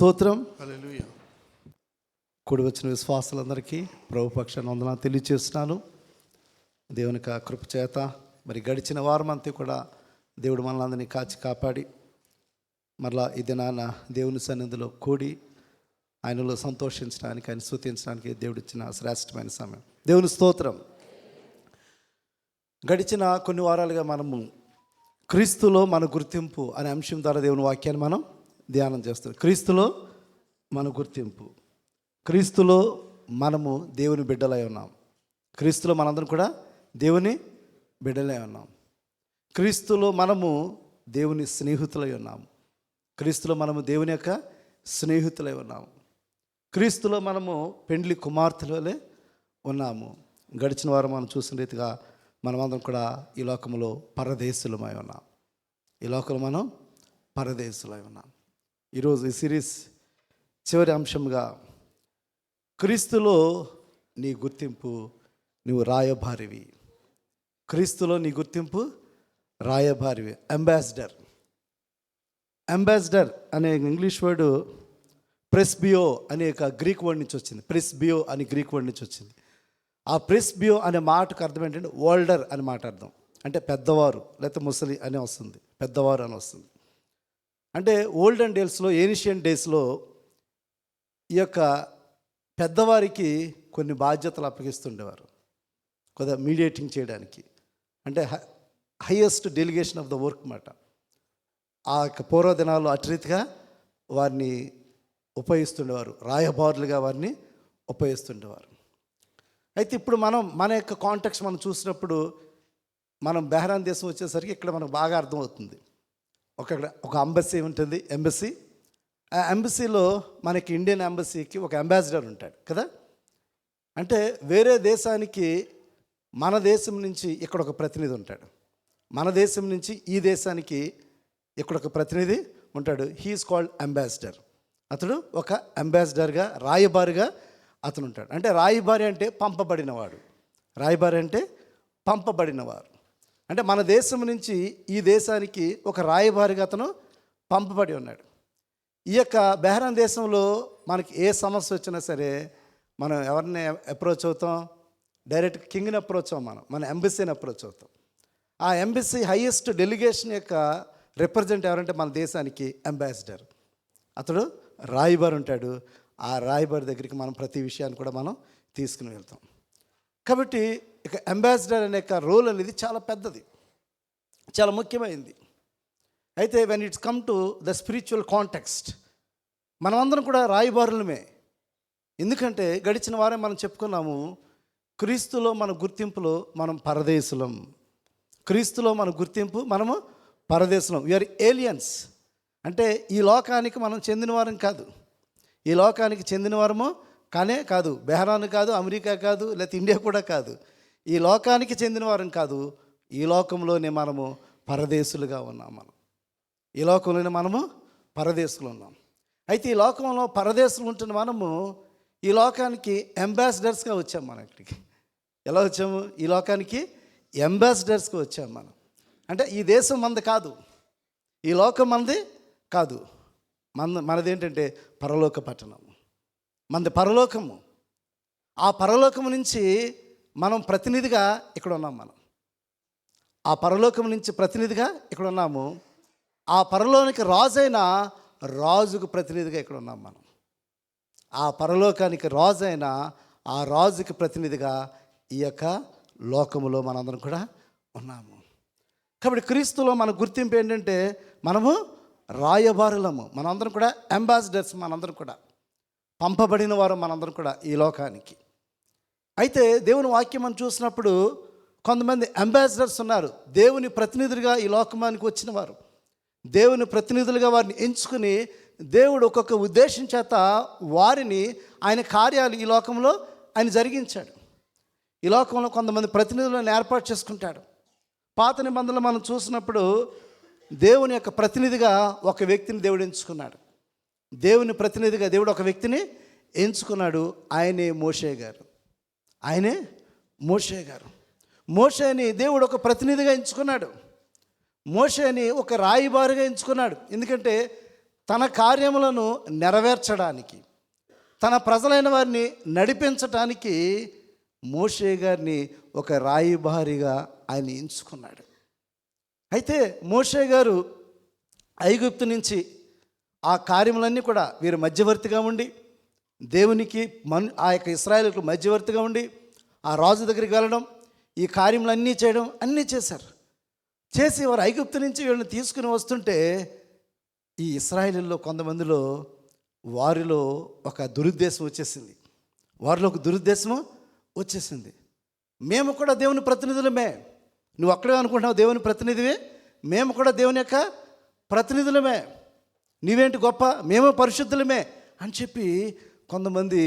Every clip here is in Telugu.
స్తోత్రం. హల్లెలూయా. కూడి వచ్చిన విశ్వాసులందరికీ ప్రభు పక్షాన వందనాలు తెలియజేస్తున్నాను. దేవుని కృప చేత మరి గడిచిన వారం అంతా కూడా దేవుడు మనల్ని కాచి కాపాడి మరలా ఈ దినాన దేవుని సన్నిధిలో కూడి ఆయనలో సంతోషించడానికి, ఆయన స్తుతించడానికి దేవుడు ఇచ్చిన శ్రేష్టమైన సమయం. దేవుని స్తోత్రం. గడిచిన కొన్ని వారాలుగా మనము క్రీస్తులో మన గుర్తింపు అనే అంశం ద్వారా దేవుని వాక్యాన్ని మనం ధ్యానం చేస్తాం. క్రీస్తులో మన గుర్తింపు. క్రీస్తులో మనము దేవుని బిడ్డలై ఉన్నాం. క్రీస్తులో మనందరం కూడా దేవుని బిడ్డలై ఉన్నాం. క్రీస్తులో మనము దేవుని స్నేహితులై ఉన్నాము. క్రీస్తులో మనము దేవుని యొక్క స్నేహితులై ఉన్నాము. క్రీస్తులో మనము పెండ్లి కుమార్తెలే ఉన్నాము. గడిచిన వారం మనం చూసిన రీతిగా మనమందరం కూడా ఈ లోకంలో పరదేశులమై ఉన్నాం. ఈ లోకంలో మనం పరదేశులై ఉన్నాం. ఈరోజు ఈ సిరీస్ చివరి అంశంగా క్రీస్తులో నీ గుర్తింపు, నువ్వు రాయబారివి. క్రీస్తులో నీ గుర్తింపు రాయబారివి. అంబాసిడర్. అంబాసిడర్ అనే ఇంగ్లీష్ వర్డ్ ప్రెస్బియో అనే ఒక గ్రీక్ వర్డ్ నుంచి వచ్చింది. ప్రెస్బియో అనే గ్రీక్ వర్డ్ నుంచి వచ్చింది. ఆ ప్రెస్బియో అనే మాటకు అర్థం ఏంటంటే ఓల్డర్ అనే మాట అర్థం. అంటే పెద్దవారు, లేకపోతే ముసలి అని వస్తుంది, పెద్దవారు అని వస్తుంది. అంటే ఓల్డెన్ డేస్లో, ఏన్షియంట్ డేస్లో ఈ యొక్క పెద్దవారికి కొన్ని బాధ్యతలు అప్పగిస్తుండేవారు, కొద్దిగా మీడియేటింగ్ చేయడానికి. అంటే highest delegation of the work మాట. ఆ యొక్క పూర్వదినాల్లో అటు రీతిగా వారిని ఉపయోగిస్తుండేవారు, రాయబారులుగా వారిని ఉపయోగిస్తుండేవారు. అయితే ఇప్పుడు మన యొక్క కాంటెక్స్ట్ మనం చూసినప్పుడు మనం బెహ్రాన్ దేశం వచ్చేసరికి ఇక్కడ మనకు బాగా అర్థమవుతుంది. ఒక ఎంబసీ ఉంటుంది, ఎంబసీ. ఆ ఎంబసీలో మనకి ఇండియన్ ఎంబసీకి ఒక అంబాసిడర్ ఉంటాడు కదా. అంటే వేరే దేశానికి మన దేశం నుంచి ఇక్కడ ఒక ప్రతినిధి ఉంటాడు, మన దేశం నుంచి ఈ దేశానికి ఇక్కడ ఒక ప్రతినిధి ఉంటాడు. He is called ambassador. అతడు ఒక అంబాసిడర్గా, రాయబారిగా అతను ఉంటాడు. అంటే రాయబారి అంటే పంపబడినవాడు. రాయబారి అంటే పంపబడినవారు. అంటే మన దేశం నుంచి ఈ దేశానికి ఒక రాయబారిగా అతను పంపబడి ఉన్నాడు. ఈ యొక్క బెహ్రాన్ దేశంలో మనకి ఏ సమస్య వచ్చినా సరే మనం ఎవరిని అప్రోచ్ అవుతాం? డైరెక్ట్ కింగ్ని అప్రోచ్ అవ్వం, మన ఎంబసీని అప్రోచ్ అవుతాం. ఆ ఎంబసీ హైయెస్ట్ డెలిగేషన్ యొక్క రిప్రజెంట్ ఎవరంటే మన దేశానికి అంబాసిడర్. అతడు రాయబారి ఉంటాడు. ఆ రాయబారి దగ్గరికి మనం ప్రతి విషయాన్ని కూడా మనం తీసుకుని వెళ్తాం. కాబట్టి ఇక అంబాసిడర్ అనే రోల్ అనేది చాలా పెద్దది, చాలా ముఖ్యమైనది. అయితే when it's come to the spiritual context, మనమందరం కూడా రాయబారులమే. ఎందుకంటే గడిచిన వారం మనం చెప్పుకున్నాము, క్రీస్తులో మన గుర్తింపులో మనం పరదేశులం. క్రీస్తులో మన గుర్తింపు, మనము పరదేశులం. We are aliens. అంటే ఈ లోకానికి మనం చెందిన వారం కాదు. ఈ లోకానికి చెందిన వారము కాదు. బెహ్రాన్ కాదు, అమెరికా కాదు, లేకపోతే ఇండియా కూడా కాదు. ఈ లోకానికి చెందిన వారం కాదు. ఈ లోకంలోనే మనము పరదేశులుగా ఉన్నాం. ఈ లోకంలోనే మనము పరదేశులు ఉన్నాం. అయితే ఈ లోకంలో పరదేశులు ఉంటున్న మనము ఈ లోకానికి అంబాసిడర్స్గా వచ్చాం. మనం ఇక్కడికి ఎలా వచ్చాము? ఈ లోకానికి అంబాసిడర్స్గా వచ్చాము మనం. అంటే ఈ దేశం మనది కాదు, ఈ లోకం మనది కాదు. మనదేంటంటే పరలోక పట్టణం, మనది పరలోకము. ఆ పరలోకము నుంచి మనం ప్రతినిధిగా ఇక్కడ ఉన్నాం. మనం ఆ పరలోకం నుంచి ప్రతినిధిగా ఇక్కడ ఉన్నాము. ఆ పరలోకానికి రాజైన రాజుకు ప్రతినిధిగా ఇక్కడ ఉన్నాం మనం. ఆ పరలోకానికి రాజైన ఆ రాజుకి ప్రతినిధిగా ఈ యొక్క లోకములో మనందరం కూడా ఉన్నాము. కాబట్టి క్రీస్తులో మన గుర్తింపు ఏంటంటే మనము రాయబారులము. మనందరం కూడా అంబాసిడర్స్. మనందరం కూడా పంపబడిన వారు, మనందరం కూడా ఈ లోకానికి. అయితే దేవుని వాక్యం మనం చూసినప్పుడు కొంతమంది అంబాసిడర్స్ ఉన్నారు, దేవుని ప్రతినిధులుగా ఈ లోకానికి వచ్చిన వారు. దేవుని ప్రతినిధులుగా వారిని ఎంచుకుని దేవుడు ఒక్కొక్క ఉద్దేశం చేత వారిని ఆయన కార్యాలు ఈ లోకంలో ఆయన జరిగించాడు. ఈ లోకంలో కొంతమంది ప్రతినిధులను ఏర్పాటు చేసుకుంటాడు. పాత నిబంధనలు మనం చూసినప్పుడు దేవుని యొక్క ప్రతినిధిగా ఒక వ్యక్తిని దేవుడు ఎంచుకున్నాడు. దేవుని ప్రతినిధిగా దేవుడు ఒక వ్యక్తిని ఎంచుకున్నాడు. ఆయనే మోషే గారు. ఆయనే మోషే గారు. మోషేని దేవుడు ఒక ప్రతినిధిగా ఎంచుకున్నాడు. మోషేని ఒక రాయబారిగా ఎంచుకున్నాడు. ఎందుకంటే తన కార్యములను నెరవేర్చడానికి, తన ప్రజలైన వారిని నడిపించటానికి మోషే గారిని ఒక రాయబారిగా ఆయన ఎంచుకున్నాడు. అయితే మోషే గారు ఐగుప్తు నుంచి ఆ కార్యములన్నీ కూడా వీరు మధ్యవర్తిగా ఉండి, దేవునికి ఆ యొక్క ఇశ్రాయేలుకు మధ్యవర్తిగా ఉండి ఆ రాజు దగ్గరికి వెళ్ళడం, ఈ కార్యములన్నీ చేయడం అన్నీ చేశారు. చేసి వారు ఐగుప్తు నుంచి వీళ్ళని తీసుకుని వస్తుంటే ఈ ఇశ్రాయేలులో కొంతమందిలో వారిలో ఒక దురుద్దేశం వచ్చేసింది. మేము కూడా దేవుని ప్రతినిధులమే. నువ్వు అక్కడే అనుకుంటున్నావు దేవుని ప్రతినిధివే, మేము కూడా దేవుని యొక్క ప్రతినిధులమే, నీవేంటి గొప్ప, మేము పరిశుద్ధులమే అని చెప్పి కొంతమంది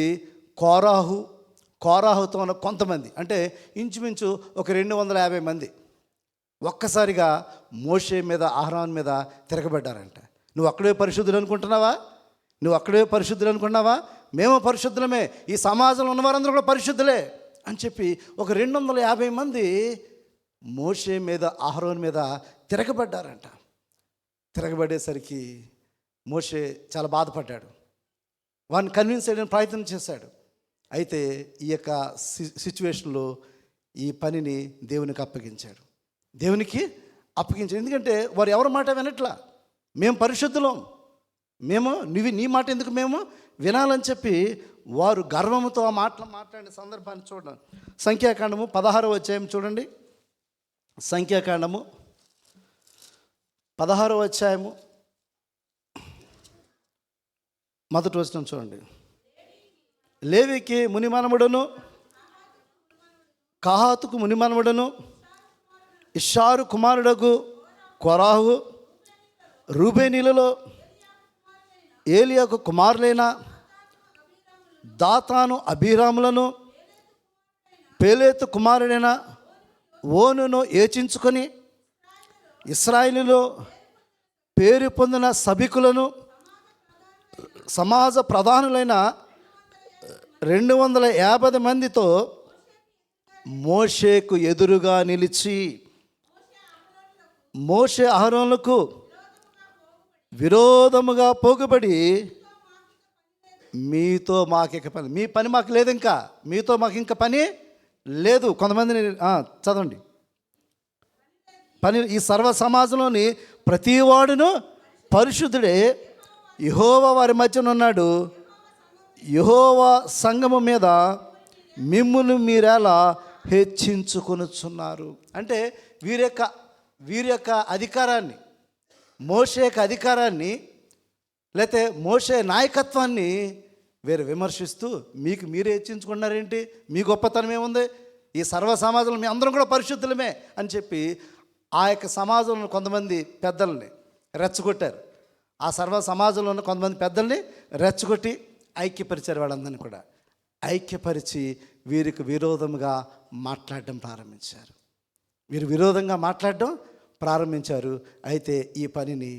కోరాహుతో ఉన్న కొంతమంది, అంటే ఇంచుమించు ఒక 250 మంది ఒక్కసారిగా మోషే మీద, అహరోను మీద తిరగబడ్డారంట. నువ్వు అక్కడే పరిశుద్ధులు అనుకుంటున్నావా, మేము పరిశుద్ధులమే, ఈ సమాజంలో ఉన్న వారందరూ కూడా పరిశుద్ధులే అని చెప్పి ఒక 250 మంది మోషే మీద, అహరోను మీద తిరగబడ్డారంట. తిరగబడేసరికి మోషే చాలా బాధపడ్డాడు. వాడిని కన్విన్స్ చేయడానికి ప్రయత్నం చేశాడు. అయితే ఈ యొక్క సిచ్యువేషన్లో ఈ పనిని దేవునికి అప్పగించాడు. ఎందుకంటే వారు ఎవరి మాట వినట్లా. మేము పరిశుద్ధులం, నీ మాట ఎందుకు మేము వినాలని చెప్పి వారు గర్వంతో ఆ మాటలు మాట్లాడిన సందర్భాన్ని చూడండి. సంఖ్యాకాండము 16వ అధ్యాయం చూడండి. సంఖ్యాకాండము 16వ అధ్యాయము మొదటి వచనం చూడండి. లేవికి మునిమనముడును, కహాతుకు మునిమనముడును, ఇషారు కుమారుడగు కొరాహు, రూబేనీలలో ఏలియాకు కుమారులైన దాతాను, అబీరాములను, పేలేతు కుమారుడైన ఓనును ఏచించుకొని ఇశ్రాయేలులో పేరు పొందిన సభికులను, సమాజ ప్రధానులైన 250 మందితో మోషేకు ఎదురుగా నిలిచి, మోషే అహరోనులకు విరోధముగా పోగుబడి, మీతో మాకు పని, మీ పని మాకు లేదు, ఇంకా మీతో మాకు ఇంకా పని లేదు. కొంతమందిని చదవండి. ఈ సర్వ సమాజంలోని ప్రతివాడును పరిశుద్ధుడే, యెహోవా వారి మధ్యన ఉన్నాడు. యెహోవా సంఘము మీద మిమ్మును మీరెలా హెచ్చించుకొనుచున్నారు. అంటే వీరి యొక్క అధికారాన్ని, మోషే యొక్క అధికారాన్ని, లేకపోతే మోషే నాయకత్వాన్ని వీరు విమర్శిస్తూ, మీకు మీరే హెచ్చించుకున్నారేంటి, మీ గొప్పతనం ఏముంది, ఈ సర్వ సమాజంలో మీ అందరం కూడా పరిశుద్ధులమే అని చెప్పి ఆ యొక్క సమాజంలో కొంతమంది పెద్దల్ని రెచ్చగొట్టారు. ఆ సర్వ సమాజంలో ఉన్న కొంతమంది పెద్దల్ని రెచ్చగొట్టి ఐక్యపరిచారు. వాళ్ళందరినీ కూడా ఐక్యపరిచి వీరికి విరోధంగా మాట్లాడడం ప్రారంభించారు. అయితే ఈ పనిని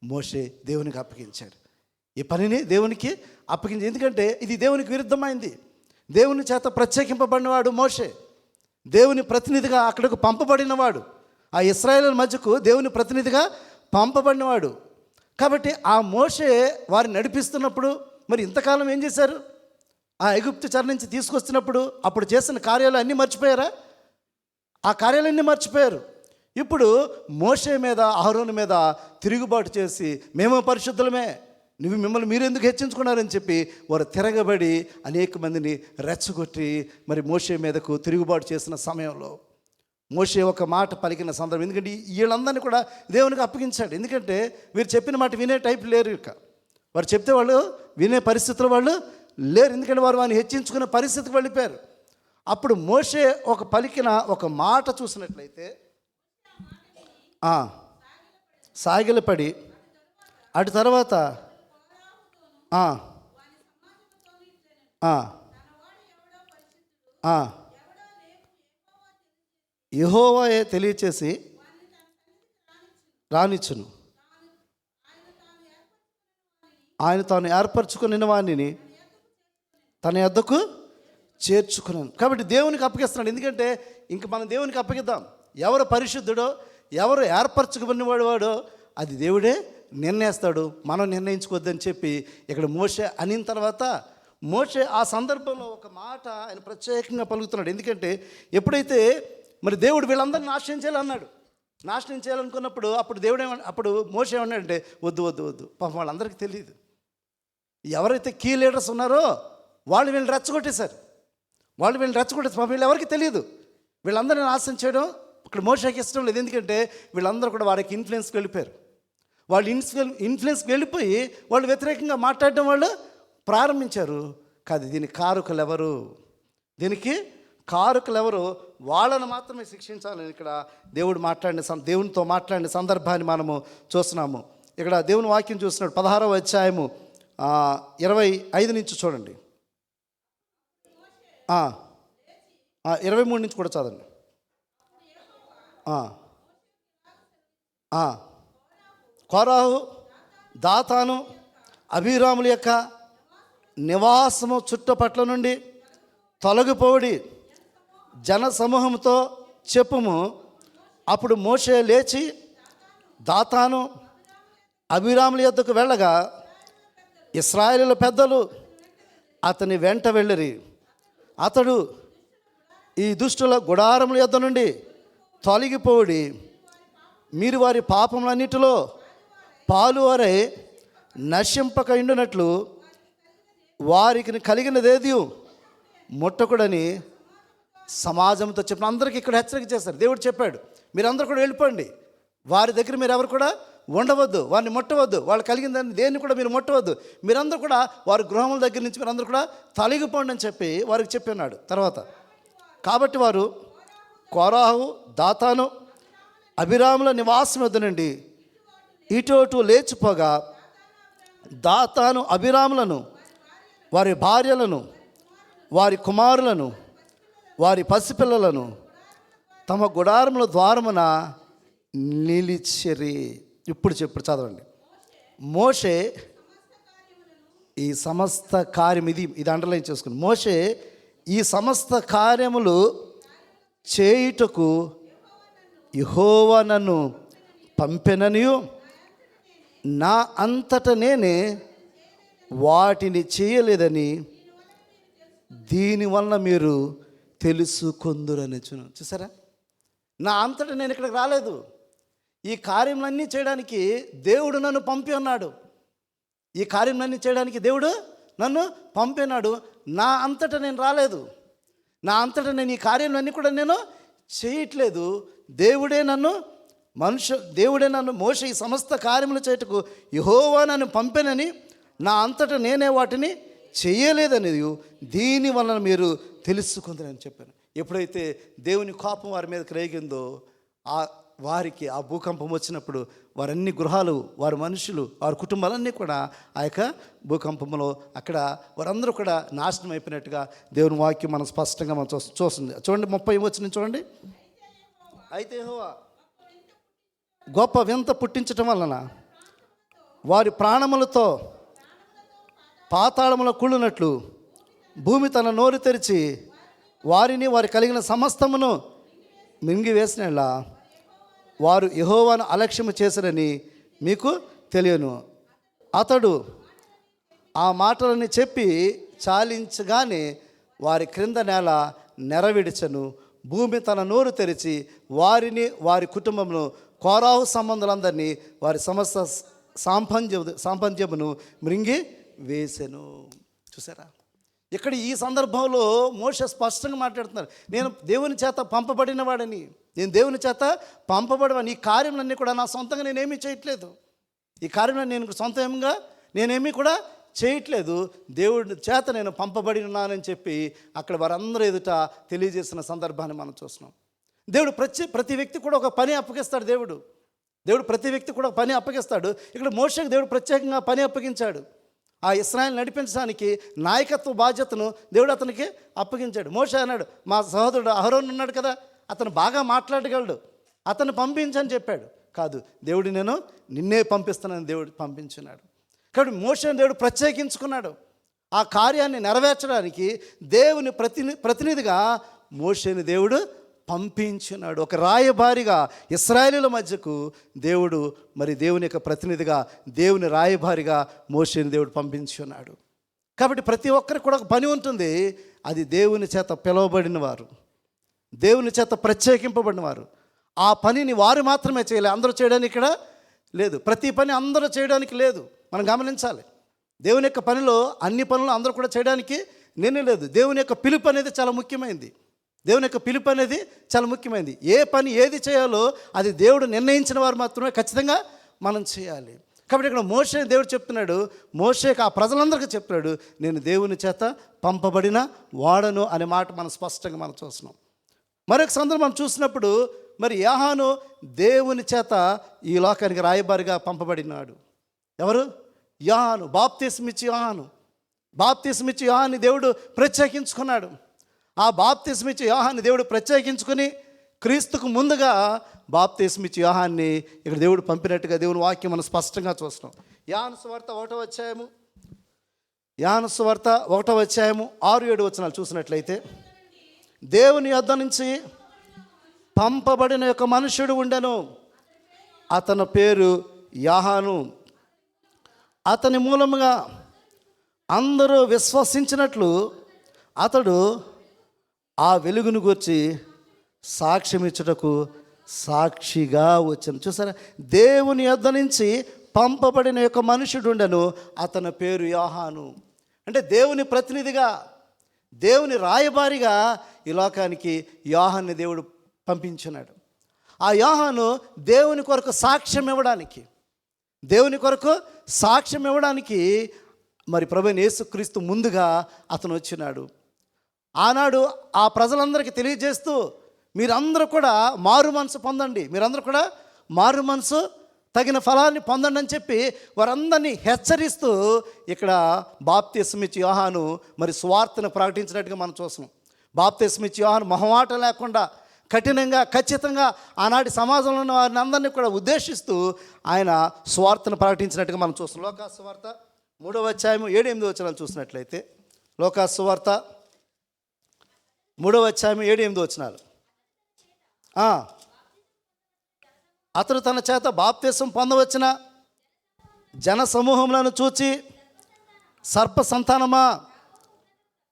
మోషే దేవునికి అప్పగించాడు. ఎందుకంటే ఇది దేవునికి విరుద్ధమైంది. దేవుని చేత ప్రత్యేకింపబడినవాడు మోషే, దేవుని ప్రతినిధిగా అక్కడకు పంపబడినవాడు, ఆ ఇశ్రాయేలు మధ్యకు దేవుని ప్రతినిధిగా పంపబడినవాడు. కాబట్టి ఆ మోషే వారిని నడిపిస్తున్నప్పుడు మరి ఇంతకాలం ఏం చేశారు? ఆ ఐగుప్తు చెర నుంచి తీసుకొస్తున్నప్పుడు అప్పుడు చేసిన కార్యాలు అన్నీ మర్చిపోయారా? ఆ కార్యాలన్నీ మర్చిపోయారు. ఇప్పుడు మోషే మీద, అహరోను మీద తిరుగుబాటు చేసి, మేము పరిశుద్ధులమే, మిమ్మల్ని మీరు ఎందుకు హెచ్చించుకున్నారని చెప్పి వారు తిరగబడి అనేక మందిని రెచ్చగొట్టి మరి మోషే మీదకు తిరుగుబాటు చేసిన సమయంలో మోషే ఒక మాట పలికిన సందర్భం. ఎందుకంటే వీళ్ళందరినీ కూడా దేవునికి అప్పగించాడు. ఎందుకంటే వీరు చెప్పిన మాట వినే టైప్ లేరు. ఇక వారు చెప్తే వాళ్ళు వినే పరిస్థితులు వాళ్ళు లేరు. ఎందుకంటే వారు వారిని హెచ్చించుకునే పరిస్థితికి వెళ్ళిపోయారు. అప్పుడు మోషే పలికిన ఒక మాట చూసినట్లయితే, సాగిలపడి అటు తర్వాత యెహోవాయే తెలియచేసి రానిచ్చును, ఆయన తాను ఏర్పరచుకుని వాణిని తన యొద్దకు చేర్చుకున్నాను. కాబట్టి దేవునికి అప్పగిస్తున్నాడు. ఎందుకంటే ఇంక మనం దేవునికి అప్పగిద్దాం. ఎవరు పరిశుద్ధుడో, ఎవరు ఏర్పరచుకున్నవాడో అది దేవుడే నిర్ణయిస్తాడు, మనం నిర్ణయించుకోవద్దని చెప్పి ఇక్కడ మోషే అనిన తర్వాత మోషే ఆ సందర్భంలో ఒక మాట ఆయన ప్రత్యేకంగా పలుకుతున్నాడు. ఎందుకంటే ఎప్పుడైతే మరి దేవుడు వీళ్ళందరినీ నాశనం చేయాలన్నాడు, నాశనం చేయాలనుకున్నప్పుడు అప్పుడు దేవుడు అప్పుడు మోషే ఏమన్నాడంటే వద్దు వద్దు వద్దు. పాపం వాళ్ళందరికీ తెలియదు, ఎవరైతే కీ లీడర్స్ ఉన్నారో వాళ్ళు వీళ్ళని రెచ్చగొట్టేశారు, పాపం వీళ్ళు ఎవరికి తెలియదు. వీళ్ళందరినీ నాశనం చేయడం ఇక్కడ మోషేకి ఇష్టం లేదు. ఎందుకంటే వీళ్ళందరూ కూడా వారికి ఇన్ఫ్లుయెన్స్కి వెళ్ళిపోయారు. వాళ్ళు ఇన్ఫ్లుయెన్స్కి వెళ్ళిపోయి వాళ్ళు వ్యతిరేకంగా మాట్లాడడం వాళ్ళు ప్రారంభించారు. కాదు, దీనికి కారకులు ఎవరు, వాళ్ళను మాత్రమే శిక్షించాలని ఇక్కడ దేవునితో మాట్లాడిన సందర్భాన్ని మనము చూస్తున్నాము. ఇక్కడ దేవుని వాక్యం చూస్తున్నాడు. 16వ అధ్యాయము 25 నుంచి చూడండి, 23 నుంచి కూడా చదవండి. కోరాహు, దాతాను, అబీరాముల యొక్క నివాసము చుట్టుపట్ల నుండి తొలగిపోడి జన సమూహంతో చెప్పుము. అప్పుడు మోషే లేచి దాతాను, అబీరాముల యొద్దకు వెళ్ళగా ఇశ్రాయేలీయుల పెద్దలు అతని వెంట వెళ్ళిరి. అతడు ఈ దుష్టుల గుడారముల యొద్ద నుండి తొలగిపోడి మీరు వారి పాపములన్నిటిలో పాలువారై నశింపక ఉండునట్లు వారికి కలిగినదేది ముట్టకుడని సమాజంతో చెప్పిన అందరికీ ఇక్కడ హెచ్చరిక చేస్తారు. దేవుడు చెప్పాడు, మీరందరూ కూడా వెళ్ళిపోండి, వారి దగ్గర మీరు ఎవరు కూడా ఉండవద్దు, వారిని ముట్టవద్దు, వాళ్ళు కలిగిన దాన్ని దేన్ని కూడా మీరు ముట్టవద్దు, మీరందరూ కూడా వారి గృహముల దగ్గర నుంచి మీరందరూ కూడా తొలగిపోండి అని చెప్పి వారికి చెప్పి ఉన్నాడు. తర్వాత కాబట్టి వారు కోరాహు, దాతాను, అబీరాముల నివాసం వద్ద నుండి ఇటు లేచిపోగా దాతాను అబీరాములను, వారి భార్యలను, వారి కుమారులను, వారి పసిపిల్లలను తమ గుడారముల ద్వారమున నిలిచిరి. ఇప్పుడు చదవండి. మోషే ఈ సమస్త కార్యం, ఇది అండర్లైన్ చేసుకుని, మోషే ఈ సమస్త కార్యములు చేయుటకు యెహోవా నన్ను పంపెననియు నా అంతట నేనే వాటిని చేయలేదని దీనివల్ల మీరు తెలుసుకొందురని. చూసారా, నా అంతటా నేను ఇక్కడికి రాలేదు, ఈ కార్యములన్నీ చేయడానికి దేవుడు నన్ను పంపి ఉన్నాడు. ఈ కార్యములన్నీ చేయడానికి దేవుడు నన్ను పంపినాడు. నా అంతటా నేను రాలేదు, నా అంతటా నేను ఈ కార్యములన్నీ కూడా నేను చేయట్లేదు. దేవుడే నన్ను మోషే ఈ సమస్త కార్యములు చేయుటకు యెహోవా నన్ను పంపెనని నా అంతటా నేనే వాటిని చేయలేదనేది దీని వలన మీరు తెలుసుకుందని చెప్పాను. ఎప్పుడైతే దేవుని కోపం వారి మీద రేగిందో వారికి ఆ భూకంపం వచ్చినప్పుడు వారన్ని గృహాలు, వారి మనుషులు, వారి కుటుంబాలన్నీ కూడా ఆ యొక్క భూకంపంలో అక్కడ వారందరూ కూడా నాశనం అయిపోయినట్టుగా దేవుని వాక్యం మనం స్పష్టంగా మనం చూస్తుంది. చూడండి 30 వచనం చూడండి. అయితే యెహోవా గొప్ప వింత పుట్టించటం వలన వారి ప్రాణములతో పాతాళములో కూలినట్లు భూమి తన నోరు తెరిచి వారిని వారి కలిగిన సమస్తమును మింగివేసినలా వారు యెహోవాను అలక్ష్యము చేశారని మీకు తెలియను. అతడు ఆ మాటలని చెప్పి చాలించగానే వారి క్రింద నేల నెరవిడిచను. భూమి తన నోరు తెరిచి వారిని, వారి కుటుంబమును, కోరాహు సంబంధులందరినీ, వారి సమస్త సాంపంజమును మృంగి వేసెను. చూసారా, ఇక్కడ ఈ సందర్భంలో మోషే స్పష్టంగా మాట్లాడుతున్నారు, నేను దేవుని చేత పంపబడిన వాడని, నేను దేవుని చేత పంపబడవని. ఈ కార్యములన్నీ కూడా నా సొంతంగా నేనేమీ చేయట్లేదు, ఈ కార్యంలో నేను సొంతంగా నేనేమీ కూడా చేయట్లేదు, దేవుడి చేత నేను పంపబడి ఉన్నానని చెప్పి అక్కడ వారందరూ ఎదుట తెలియజేసిన సందర్భాన్ని మనం చూస్తున్నాం. దేవుడు ప్రతి వ్యక్తి కూడా ఒక పని అప్పగిస్తాడు. దేవుడు ప్రతి వ్యక్తి కూడా పని అప్పగిస్తాడు. ఇక్కడ మోషేకి దేవుడు ప్రత్యేకంగా పని అప్పగించాడు. ఆ ఇశ్రాయేలు నడిపించడానికి నాయకత్వ బాధ్యతను దేవుడు అతనికి అప్పగించాడు. మోషే అన్నాడు, మా సహోదరుడు అహరోన్ ఉన్నాడు కదా, అతను బాగా మాట్లాడగలడు, అతను పంపించని చెప్పాడు. కాదు, దేవుడు నేను నిన్నే పంపిస్తానని దేవుడు పంపించున్నాడు. కాబట్టి మోషేని దేవుడు ప్రత్యేకించుకున్నాడు. ఆ కార్యాన్ని నెరవేర్చడానికి దేవుని ప్రతినిధిగా మోషేని దేవుడు పంపించినాడు. ఒక రాయబారిగా ఇశ్రాయేలీయుల మధ్యకు దేవుడు, మరి దేవుని యొక్క ప్రతినిధిగా, దేవుని రాయబారిగా మోషేని దేవుడు పంపించున్నాడు. కాబట్టి ప్రతి ఒక్కరికి కూడా ఒక పని ఉంటుంది. అది దేవుని చేత పిలువబడిన వారు, దేవుని చేత ప్రత్యేకింపబడిన వారు. ఆ పనిని వారు మాత్రమే చేయలేదు, అందరూ చేయడానికి ఇక్కడ లేదు. ప్రతి పని అందరూ చేయడానికి లేదు, మనం గమనించాలి. దేవుని యొక్క పనిలో అన్ని పనులు అందరూ కూడా చేయడానికి నేను లేదు. దేవుని యొక్క పిలుపు అనేది చాలా ముఖ్యమైనది. దేవుని యొక్క పిలుపు అనేది చాలా ముఖ్యమైనది. ఏ పని ఏది చేయాలో అది దేవుడు నిర్ణయించిన వారు మాత్రమే ఖచ్చితంగా మనం చేయాలి. కాబట్టి ఇక్కడ మోషే దేవుడు చెప్తున్నాడు, మోషేకి ఆ ప్రజలందరికీ చెప్తున్నాడు, నేను దేవుని చేత పంపబడిన వాడను అనే మాట మనం స్పష్టంగా మనం చూస్తున్నాం. మరొక సందర్భం మనం చూసినప్పుడు, మరి యోహాను దేవుని చేత ఈ లోకానికి రాయబారిగా పంపబడినాడు. ఎవరు? యోహాను. బాప్తిస్మిచ్చి యోహాను. బాప్తిస్మిచ్చి యోహాన్ని దేవుడు ప్రత్యేకించుకున్నాడు. ఆ బాప్తిస్మిచ్చి యోహాన్ని దేవుడు ప్రత్యేకించుకుని క్రీస్తుకు ముందుగా బాప్తిస్మిచ్చి యోహాన్ని ఇక్కడ దేవుడు పంపినట్టుగా దేవుని వాక్యం మనం స్పష్టంగా చూస్తున్నాం. యోహాను సువార్త 1వ అధ్యాయము, యోహాను సువార్త 1వ అధ్యాయము 6-7 వచనాలు చూసినట్లయితే, దేవుని యొద్ద నుంచి పంపబడిన ఒక మనుషుడు ఉండెను, అతని పేరు యోహాను. అతని మూలముగా అందరూ విశ్వసించినట్లు అతడు ఆ వెలుగును గూర్చి సాక్ష్యం ఇచ్చుటకు సాక్షిగా వచ్చాను. చూసారా, దేవుని యొద్ద నుంచి పంపబడిన ఒక మనుషుడు ఉండెను, అతని పేరు యోహాను. అంటే దేవుని ప్రతినిధిగా, దేవుని రాయబారిగా ఈ లోకానికి యోహాన్ని దేవుడు పంపించున్నాడు. ఆ యోహాను దేవుని కొరకు సాక్ష్యం ఇవ్వడానికి, దేవుని కొరకు సాక్ష్యం ఇవ్వడానికి మరి ప్రభువైన యేసుక్రీస్తు ముందుగా అతను వచ్చినాడు. ఆనాడు ఆ ప్రజలందరికీ తెలియజేస్తూ, మీరందరూ కూడా మారు మనసు పొందండి, మీరందరూ కూడా మారు మనసు తగిన ఫలాన్ని పొందండి అని చెప్పి వారందరినీ హెచ్చరిస్తూ ఇక్కడ బాప్తిస్మిచ్చి యోహాను మరి సువార్తను ప్రకటించినట్టుగా మనం చూస్తున్నాం. బాప్తిస్మిచ్చి యోహాను మొహమాట లేకుండా కఠినంగా, ఖచ్చితంగా ఆనాటి సమాజంలో ఉన్న వారిని అందరినీ కూడా ఉద్దేశిస్తూ ఆయన సువార్తను ప్రకటించినట్టుగా మనం చూస్తున్నాం. లోకా సువార్త 3వ అధ్యాయము 7-8 వచనాలు చూసినట్లయితే, లోకా సువార్త 3వ అధ్యాయము 7-8 వచనాలు. అతడు తన చేత బాప్తిసం పొందవచ్చిన జన సమూహములను చూచి, సర్ప సంతానమా,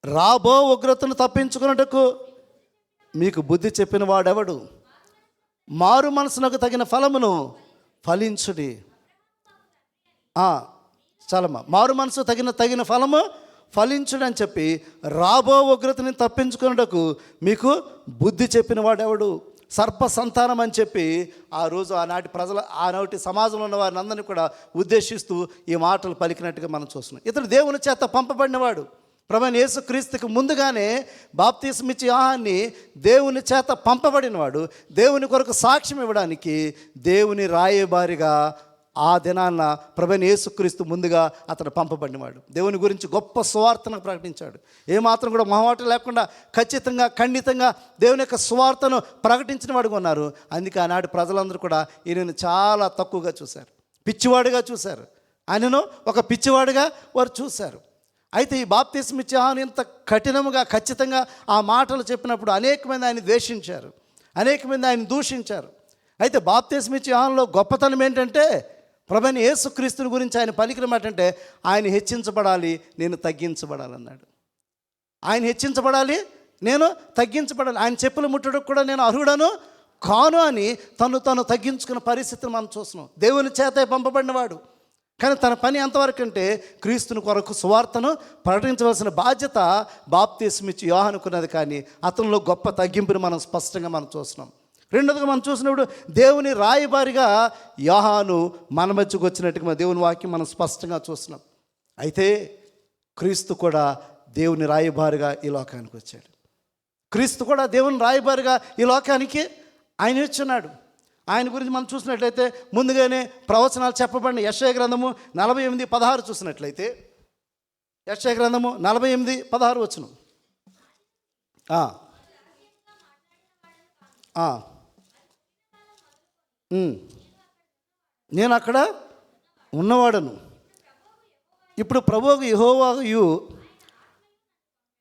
రాబో ఉగ్రతను తప్పించుకున్నట్టుకు మీకు బుద్ధి చెప్పిన వాడెవడు? మారు మనసునకు తగిన ఫలమును ఫలించుడి. చాలమ్మా, మారు మనసు తగిన ఫలము ఫలించుడు అని చెప్పి, రాబో ఉగ్రతని తప్పించుకున్నట్టుకు మీకు బుద్ధి చెప్పిన వాడెవడు? సర్ప సంతానం అని చెప్పి ఆ రోజు ఆనాటి ప్రజల, ఆనాటి సమాజంలో ఉన్న వారిని అందరినీ కూడా ఉద్దేశిస్తూ ఈ మాటలు పలికినట్టుగా మనం చూస్తున్నాం. ఇతడు దేవుని చేత పంపబడినవాడు. ప్రభువైన యేసుక్రీస్తుకు ముందుగానే బాప్తిస్మిచ్చి యోహాన్ని దేవుని చేత పంపబడినవాడు. దేవుని కొరకు సాక్ష్యం ఇవ్వడానికి దేవుని రాయబారిగా ఆ దినాన్న ప్రభువైన యేసుక్రీస్తు ముందుగా అతను పంపబడినవాడు. దేవుని గురించి గొప్ప సువార్తను ప్రకటించాడు. ఏమాత్రం కూడా మొహమాట లేకుండా ఖచ్చితంగా, ఖండితంగా దేవుని యొక్క సువార్తను ప్రకటించిన వాడుగా ఉన్నారు. అందుకే ఆనాటి ప్రజలందరూ కూడా ఈయనను చాలా తక్కువగా చూశారు, పిచ్చివాడుగా చూశారు. ఆయనను ఒక పిచ్చివాడుగా వారు చూశారు. అయితే ఈ బాప్తిస్మిచ్చి యోహాను ఇంత కఠినముగా, ఖచ్చితంగా ఆ మాటలు చెప్పినప్పుడు అనేక మంది ఆయన ద్వేషించారు, అనేక మంది ఆయన దూషించారు. అయితే బాప్తిస్మిచ్చి యోహానులో గొప్పతనం ఏంటంటే, ప్రభువైన యేసుక్రీస్తుని గురించి ఆయన పలికిన మాట అంటే, ఆయన హెచ్చించబడాలి, నేను తగ్గించబడాలన్నాడు. ఆయన హెచ్చించబడాలి, నేను తగ్గించబడాలి. ఆయన చెప్పులు ముట్టడానికి కూడా నేను అర్హుడను కాను అని తను తగ్గించుకున్న పరిస్థితిని మనం చూస్తున్నాం. దేవుని చేత పంపబడినవాడు, కానీ తన పని ఎంతవరకు అంటే క్రీస్తుని కొరకు సువార్తను ప్రకటించవలసిన బాధ్యత బాప్తిస్మిచ్చి యోహానుకున్నది. కానీ అతనిలో గొప్ప తగ్గింపుని మనం స్పష్టంగా మనం చూస్తున్నాం. రెండోదిగా మనం చూసినప్పుడు దేవుని రాయబారిగా యోహాను మన మధ్యకు వచ్చినట్టుగా దేవుని వాక్యం మనం స్పష్టంగా చూస్తున్నాం. అయితే క్రీస్తు కూడా దేవుని రాయబారిగా ఈ లోకానికి వచ్చాడు. క్రీస్తు కూడా దేవుని రాయబారిగా ఈ లోకానికి ఆయన వచ్చున్నాడు. ఆయన గురించి మనం చూసినట్లయితే ముందుగానే ప్రవచనాలు చెప్పబడిన యెషయా గ్రంథము 48:16 చూసినట్లయితే, యెషయా గ్రంథము 48:16 వచనం. నేను అక్కడ ఉన్నవాడను, ఇప్పుడు ప్రభువు యెహోవాయు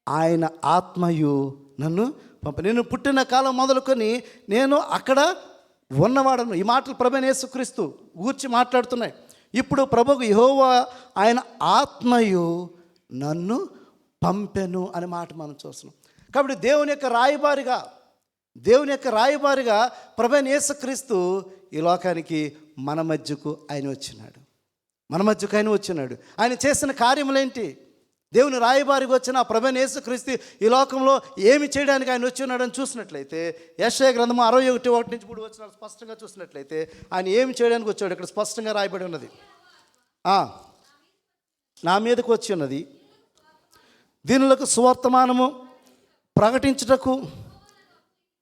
ఆయన ఆత్మయు నన్ను నేను పుట్టిన కాలం మొదలుకొని నేను అక్కడ ఉన్నవాడను. ఈ మాటలు ప్రభువైన యేసుక్రీస్తు గూర్చి మాట్లాడుతున్నాయి. ఇప్పుడు ప్రభువు యెహోవా ఆయన ఆత్మయు నన్ను పంపెను అనే మాట మనం చూస్తున్నాం. కాబట్టి దేవుని యొక్క రాయబారిగా ప్రభువైన యేసుక్రీస్తు ఈ లోకానికి మన మధ్యకు ఆయన వచ్చినాడు. ఆయన చేసిన కార్యములేంటి? దేవుని రాయబారికి వచ్చిన ప్రభువైన యేసుక్రీస్తు ఈ లోకంలో ఏమి చేయడానికి ఆయన వచ్చినాడని చూసినట్లయితే యెషయా గ్రంథము 61:1-3 వచనాలు స్పష్టంగా చూసినట్లయితే ఆయన ఏమి చేయడానికి వచ్చాడు ఇక్కడ స్పష్టంగా రాయబడి ఉన్నది. నా మీదకు వచ్చి ఉన్నది దీనులకు సువర్తమానము ప్రకటించుటకు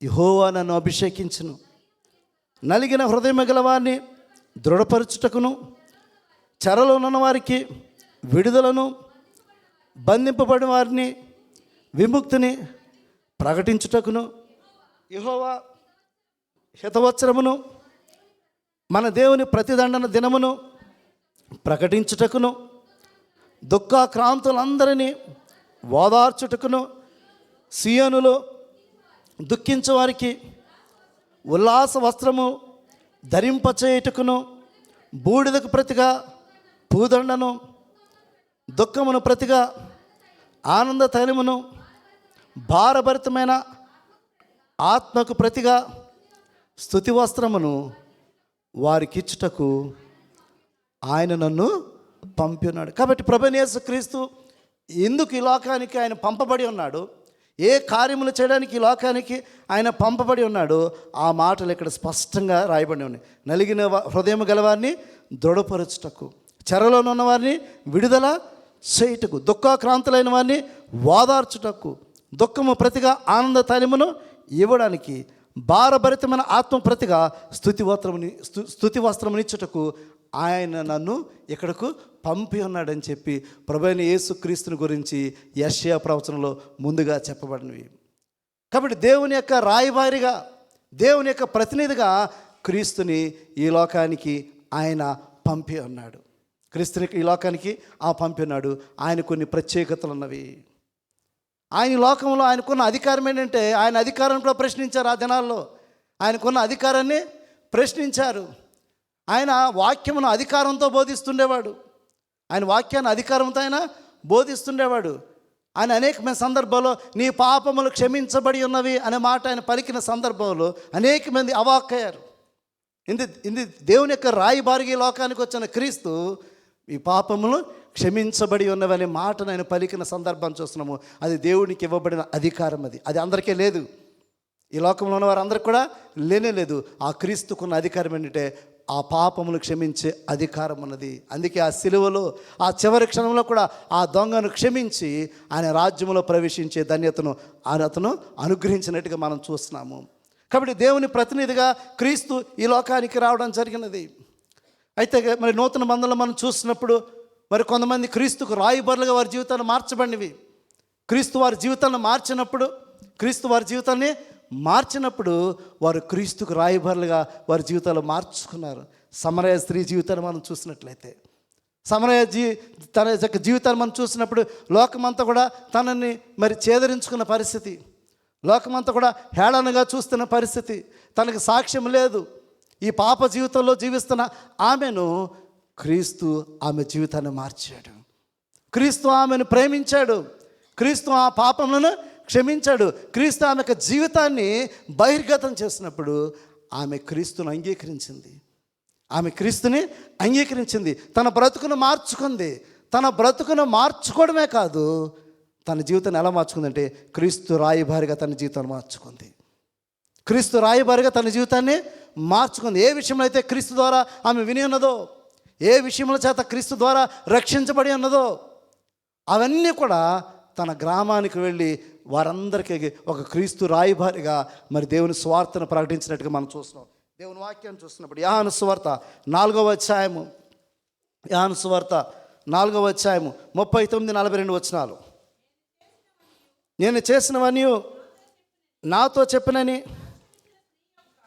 యెహోవా నన్ను అభిషేకించును, నలిగిన హృదయం గల వారిని దృఢపరచుటకును, చెరలో ఉన్న వారికి విడుదలను, బంధింపబడిన వారిని విముక్తిని ప్రకటించుటకును, యెహోవా హితవత్సరమును మన దేవుని ప్రతిదండన దినమును ప్రకటించుటకును, దుఃఖాక్రాంతులందరినీ ఓదార్చుటకును, సియోనులో దుఃఖించు వారికి ఉల్లాస వస్త్రము ధరింపచేయుటకును, బూడిదకు ప్రతిగా పూదండను, దుఃఖమును ప్రతిగా ఆనంద తైలమును, భారభరితమైన ఆత్మకు ప్రతిగా స్తుతి వస్త్రమును వారికిచ్చుటకు ఆయన నన్ను పంపి ఉన్నాడు. కాబట్టి ప్రభువైన యేసుక్రీస్తు ఎందుకు ఈ లోకానికి ఆయన పంపబడి ఉన్నాడు, ఏ కార్యములు చేయడానికి ఈ లోకానికి ఆయన పంపబడి ఉన్నాడు, ఆ మాటలు ఇక్కడ స్పష్టంగా రాయబడి ఉన్నాయి. నలిగిన హృదయం గలవారిని దృఢపరచుటకు, చెరలోనున్న వారిని విడుదల చేయుటకు, దుఃఖాక్రాంతులైన వారిని ఓదార్చుటకు, దుఃఖము ప్రతిగా ఆనంద తైలమును ఇవ్వడానికి, భారభరితమైన ఆత్మ ప్రతిగా స్తుతి వస్త్రమునిచ్చుటకు ఆయన నన్ను ఇక్కడకు పంపి ఉన్నాడని చెప్పి ప్రభువైన యేసుక్రీస్తుని గురించి యెషయా ప్రవచనంలో ముందుగా చెప్పబడినవి. కాబట్టి దేవుని యొక్క రాయబారిగా, దేవుని యొక్క ప్రతినిధిగా క్రీస్తుని ఈ లోకానికి ఆయన పంపి ఉన్నాడు. క్రీస్తుని ఈ లోకానికి పంపి ఉన్నాడు. ఆయన కొన్ని ప్రత్యేకతలు ఉన్నవి. ఆయన లోకంలో ఆయనకున్న అధికారం ఏంటంటే, ఆయన అధికారాన్ని కూడా ప్రశ్నించారు. ఆ దినాల్లో ఆయనకున్న అధికారాన్ని ప్రశ్నించారు. ఆయన వాక్యమును అధికారంతో బోధిస్తుండేవాడు. ఆయన వాక్యాన్ని అధికారంతో ఆయన బోధిస్తుండేవాడు. ఆయన అనేకమైన సందర్భాల్లో నీ పాపములు క్షమించబడి ఉన్నవి అనే మాట ఆయన పలికిన సందర్భంలో అనేక మంది అవాక్కయ్యారు. ఇంది దేవుని యొక్క రాయబారిగా లోకానికి వచ్చిన క్రీస్తు ఈ పాపములు క్షమించబడి ఉన్నవనే మాటను ఆయన పలికిన సందర్భాన్ని చూస్తున్నాము. అది దేవునికి ఇవ్వబడిన అధికారం. అది అందరికీ లేదు. ఈ లోకంలో ఉన్న వారందరికీ కూడా లేదు. ఆ క్రీస్తుకున్న అధికారం ఏంటంటే ఆ పాపములు క్షమించే అధికారం ఉన్నది. అందుకే ఆ సిలువలో ఆ చివరి క్షణంలో కూడా ఆ దొంగను క్షమించి ఆయన రాజ్యంలో ప్రవేశించే ధన్యతను అతను అనుగ్రహించినట్టుగా మనం చూస్తున్నాము. కాబట్టి దేవుని ప్రతినిధిగా క్రీస్తు ఈ లోకానికి రావడం జరిగినది. అయితే మరి నూతన బంధంలో మనం చూసినప్పుడు మరి కొంతమంది క్రీస్తుకు రాయబారులుగా వారి జీవితాన్ని మార్చబడినవి. క్రీస్తు వారి జీవితాన్ని మార్చినప్పుడు వారు క్రీస్తుకు రాయబారులుగా వారి జీవితాలు మార్చుకున్నారు. సమరయ స్త్రీ జీవితాన్ని మనం చూసినట్లయితే, తన యొక్క జీవితాన్ని మనం చూసినప్పుడు లోకమంతా కూడా తనని మరి చేదరించుకున్న పరిస్థితి, లోకమంతా కూడా హేళనగా చూస్తున్న పరిస్థితి, తనకు సాక్ష్యం లేదు. ఈ పాప జీవితంలో జీవిస్తున్న ఆమెను క్రీస్తు ఆమె జీవితాన్ని మార్చాడు. క్రీస్తు ఆమెను ప్రేమించాడు. క్రీస్తు ఆ పాపములను క్షమించాడు. క్రీస్తు ఆమె యొక్క జీవితాన్ని బహిర్గతం చేసినప్పుడు ఆమె క్రీస్తుని అంగీకరించింది. తన బ్రతుకును మార్చుకుంది. తన బ్రతుకును మార్చుకోవడమే కాదు, తన జీవితాన్ని ఎలా మార్చుకుందంటే క్రీస్తు రాయబారిగా తన జీవితాన్ని మార్చుకుంది. క్రీస్తు రాయబారిగా తన జీవితాన్ని మార్చుకుంది. ఏ విషయంలో అయితే క్రీస్తు ద్వారా ఆమె విని ఉన్నదో, ఏ విషయంలో చేత క్రీస్తు ద్వారా రక్షించబడి ఉన్నదో, అవన్నీ కూడా తన గ్రామానికి వెళ్ళి వారందరికీ ఒక క్రీస్తు రాయబారిగా మరి దేవుని స్వార్థను ప్రకటించినట్టుగా మనం చూస్తున్నాం. దేవుని వాక్యాన్ని చూస్తున్నప్పుడు యోహాను సువార్త 4వ అధ్యాయము 39-42 వచనాలు. నేను చేసినవన్నీ నాతో చెప్పినని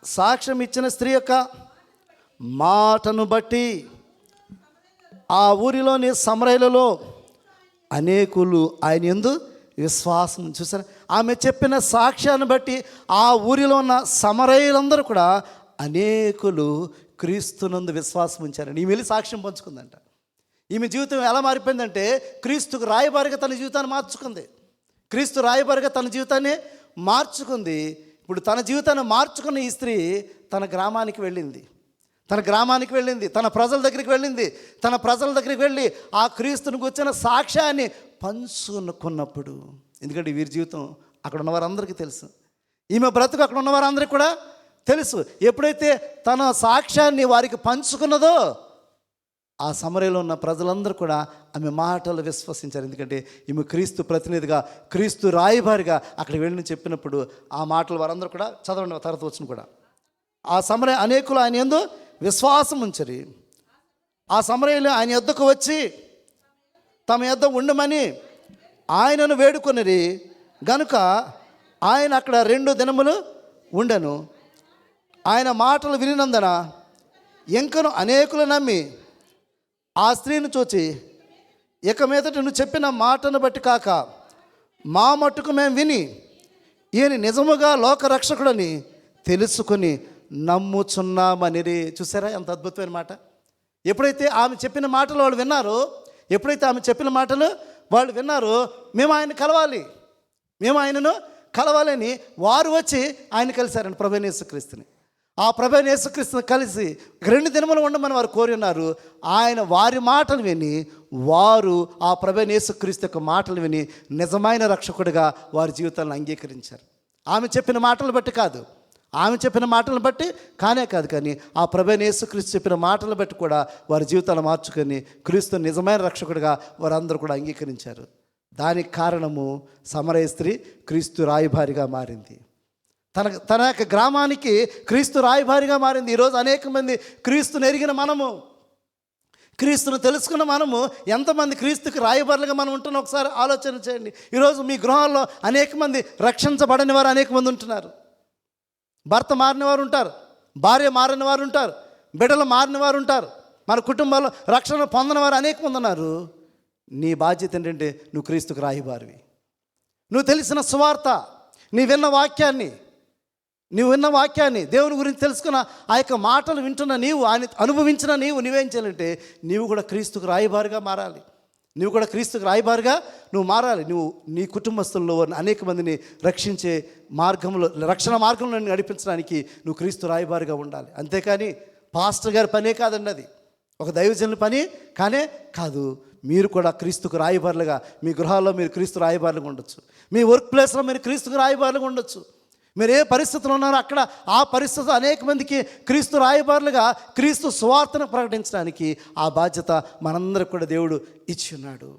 సాక్ష్యం ఇచ్చిన స్త్రీ యొక్క మాటను బట్టి ఆ ఊరిలోని సమరయలలో అనేకులు ఆయన యందు విశ్వాసం. చూసారా, ఆమె చెప్పిన సాక్ష్యాన్ని బట్టి ఆ ఊరిలో ఉన్న సమరయులందరూ కూడా అనేకులు క్రీస్తునందు విశ్వాసం ఉంచారండి. ఈమె వెళ్ళి సాక్ష్యం పంచుకుందంట. ఈమె జీవితం ఎలా మారిపోయిందంటే క్రీస్తుకు రాయబారిగా తన జీవితాన్ని మార్చుకుంది. క్రీస్తు రాయబారిగా తన జీవితాన్ని మార్చుకుంది. ఇప్పుడు తన జీవితాన్ని మార్చుకున్న ఈ స్త్రీ తన గ్రామానికి వెళ్ళింది. తన ప్రజల దగ్గరికి వెళ్ళింది. తన ప్రజల దగ్గరికి వెళ్ళి ఆ క్రీస్తుని గురించిన సాక్ష్యాన్ని పంచుకున్నప్పుడు, ఎందుకంటే వీరి జీవితం అక్కడ ఉన్న వారందరికీ తెలుసు, ఈమె బ్రతుకు అక్కడ ఉన్న వారందరికీ కూడా తెలుసు. ఎప్పుడైతే తన సాక్ష్యాన్ని వారికి పంచుకున్నదో ఆ సమరయంలో ఉన్న ప్రజలందరూ కూడా ఆమె మాటలు విశ్వసించారు. ఎందుకంటే ఈమె క్రీస్తు ప్రతినిధిగా, క్రీస్తు రాయబారిగా అక్కడికి వెళ్ళి చెప్పినప్పుడు ఆ మాటలు వారందరూ కూడా చదవండి. తర్వాత వచ్చిన కూడా ఆ సమరయ అనేకులు ఆయన యందు విశ్వాసం ఉంచరి. ఆ సమరయులు ఆయన యొద్దకు వచ్చి తమ యొద్ద ఉండమని ఆయనను వేడుకొనిరి గనుక ఆయన అక్కడ 2 దినములు ఉండెను. ఆయన మాటలు వినినందున ఇంకను అనేకులు నమ్మి ఆ స్త్రీని చూచి, ఇక మీదట నువ్వు చెప్పిన మాటను బట్టి కాక మా మట్టుకు మేము విని ఈయన నిజముగా లోకరక్షకుడని తెలుసుకుని నమ్ముచున్నామని. చూసారా ఎంత అద్భుతమైన మాట. ఎప్పుడైతే ఆమె చెప్పిన మాటలు వాళ్ళు విన్నారో, మేము ఆయనను కలవాలని వారు వచ్చి ఆయన కలిశారండి, ప్రభువైన యేసుక్రీస్తుని. ఆ ప్రభువైన యేసుక్రీస్తుని కలిసి 2 దినములు ఉండమని వారు కోరి ఉన్నారు. ఆయన వారి మాటలు విని, వారు ఆ ప్రభువైన యేసుక్రీస్తు యొక్క మాటలు విని నిజమైన రక్షకుడిగా వారి జీవితాలను అంగీకరించారు. ఆమె చెప్పిన మాటలు బట్టి కాదు, కానీ ఆ ప్రభువైన యేసుక్రీస్తు చెప్పిన మాటలు బట్టి కూడా వారి జీవితాలు మార్చుకొని క్రీస్తు నిజమైన రక్షకుడిగా వారందరూ కూడా అంగీకరించారు. దానికి కారణము సమరయ స్త్రీ క్రీస్తు రాయబారిగా మారింది. తన యొక్క గ్రామానికి క్రీస్తు రాయబారిగా మారింది. ఈరోజు అనేక మంది క్రీస్తుని ఎరిగిన మనము, క్రీస్తును తెలుసుకున్న మనము ఎంతమంది క్రీస్తుకి రాయబారులుగా మనం ఉంటున్నాం ఒకసారి ఆలోచన చేయండి. ఈరోజు మీ గృహాల్లో అనేక మంది రక్షించబడని వారు అనేక మంది ఉంటున్నారు. భర్త మారిన వారు ఉంటారు, భార్య మారిన వారు ఉంటారు, బిడ్డలు మారిన వారు ఉంటారు, మన కుటుంబాల్లో రక్షణ పొందిన వారు అనేక మంది ఉన్నారు. నీ బాధ్యత ఏంటంటే నువ్వు క్రీస్తుకు రాయబారివి. నువ్వు తెలిసిన సువార్త, నువ్వు విన్న వాక్యాన్ని దేవుని గురించి తెలుసుకున్న ఆ యొక్క మాటలు వింటున్న నీవు, ఆయన అనుభవించిన నువ్వేం చేయాలంటే నీవు కూడా క్రీస్తుకు రాయబారిగా మారాలి. నువ్వు మారాలి. నువ్వు నీ కుటుంబస్తుల్లో అనేక మందిని రక్షించే రక్షణ మార్గంలో నడిపించడానికి నువ్వు క్రీస్తు రాయబారిగా ఉండాలి. అంతేకాని పాస్టర్ గారి పనే కాదండి, అది ఒక దైవజనుల పని కాదు. మీరు కూడా క్రీస్తుకు రాయబారులుగా, మీ గృహాల్లో మీరు క్రీస్తు రాయబారులుగా ఉండొచ్చు, మీ వర్క్ ప్లేస్లో మీరు క్రీస్తుకు రాయబారులుగా ఉండొచ్చు. మీరు ఏ పరిస్థితులు ఉన్నారో అక్కడ ఆ పరిస్థితులు అనేక మందికి క్రీస్తు రాయబారులుగా క్రీస్తు సువార్తను ప్రకటించడానికి ఆ బాధ్యత మనందరికి కూడా దేవుడు ఇచ్చి ఉన్నాడు.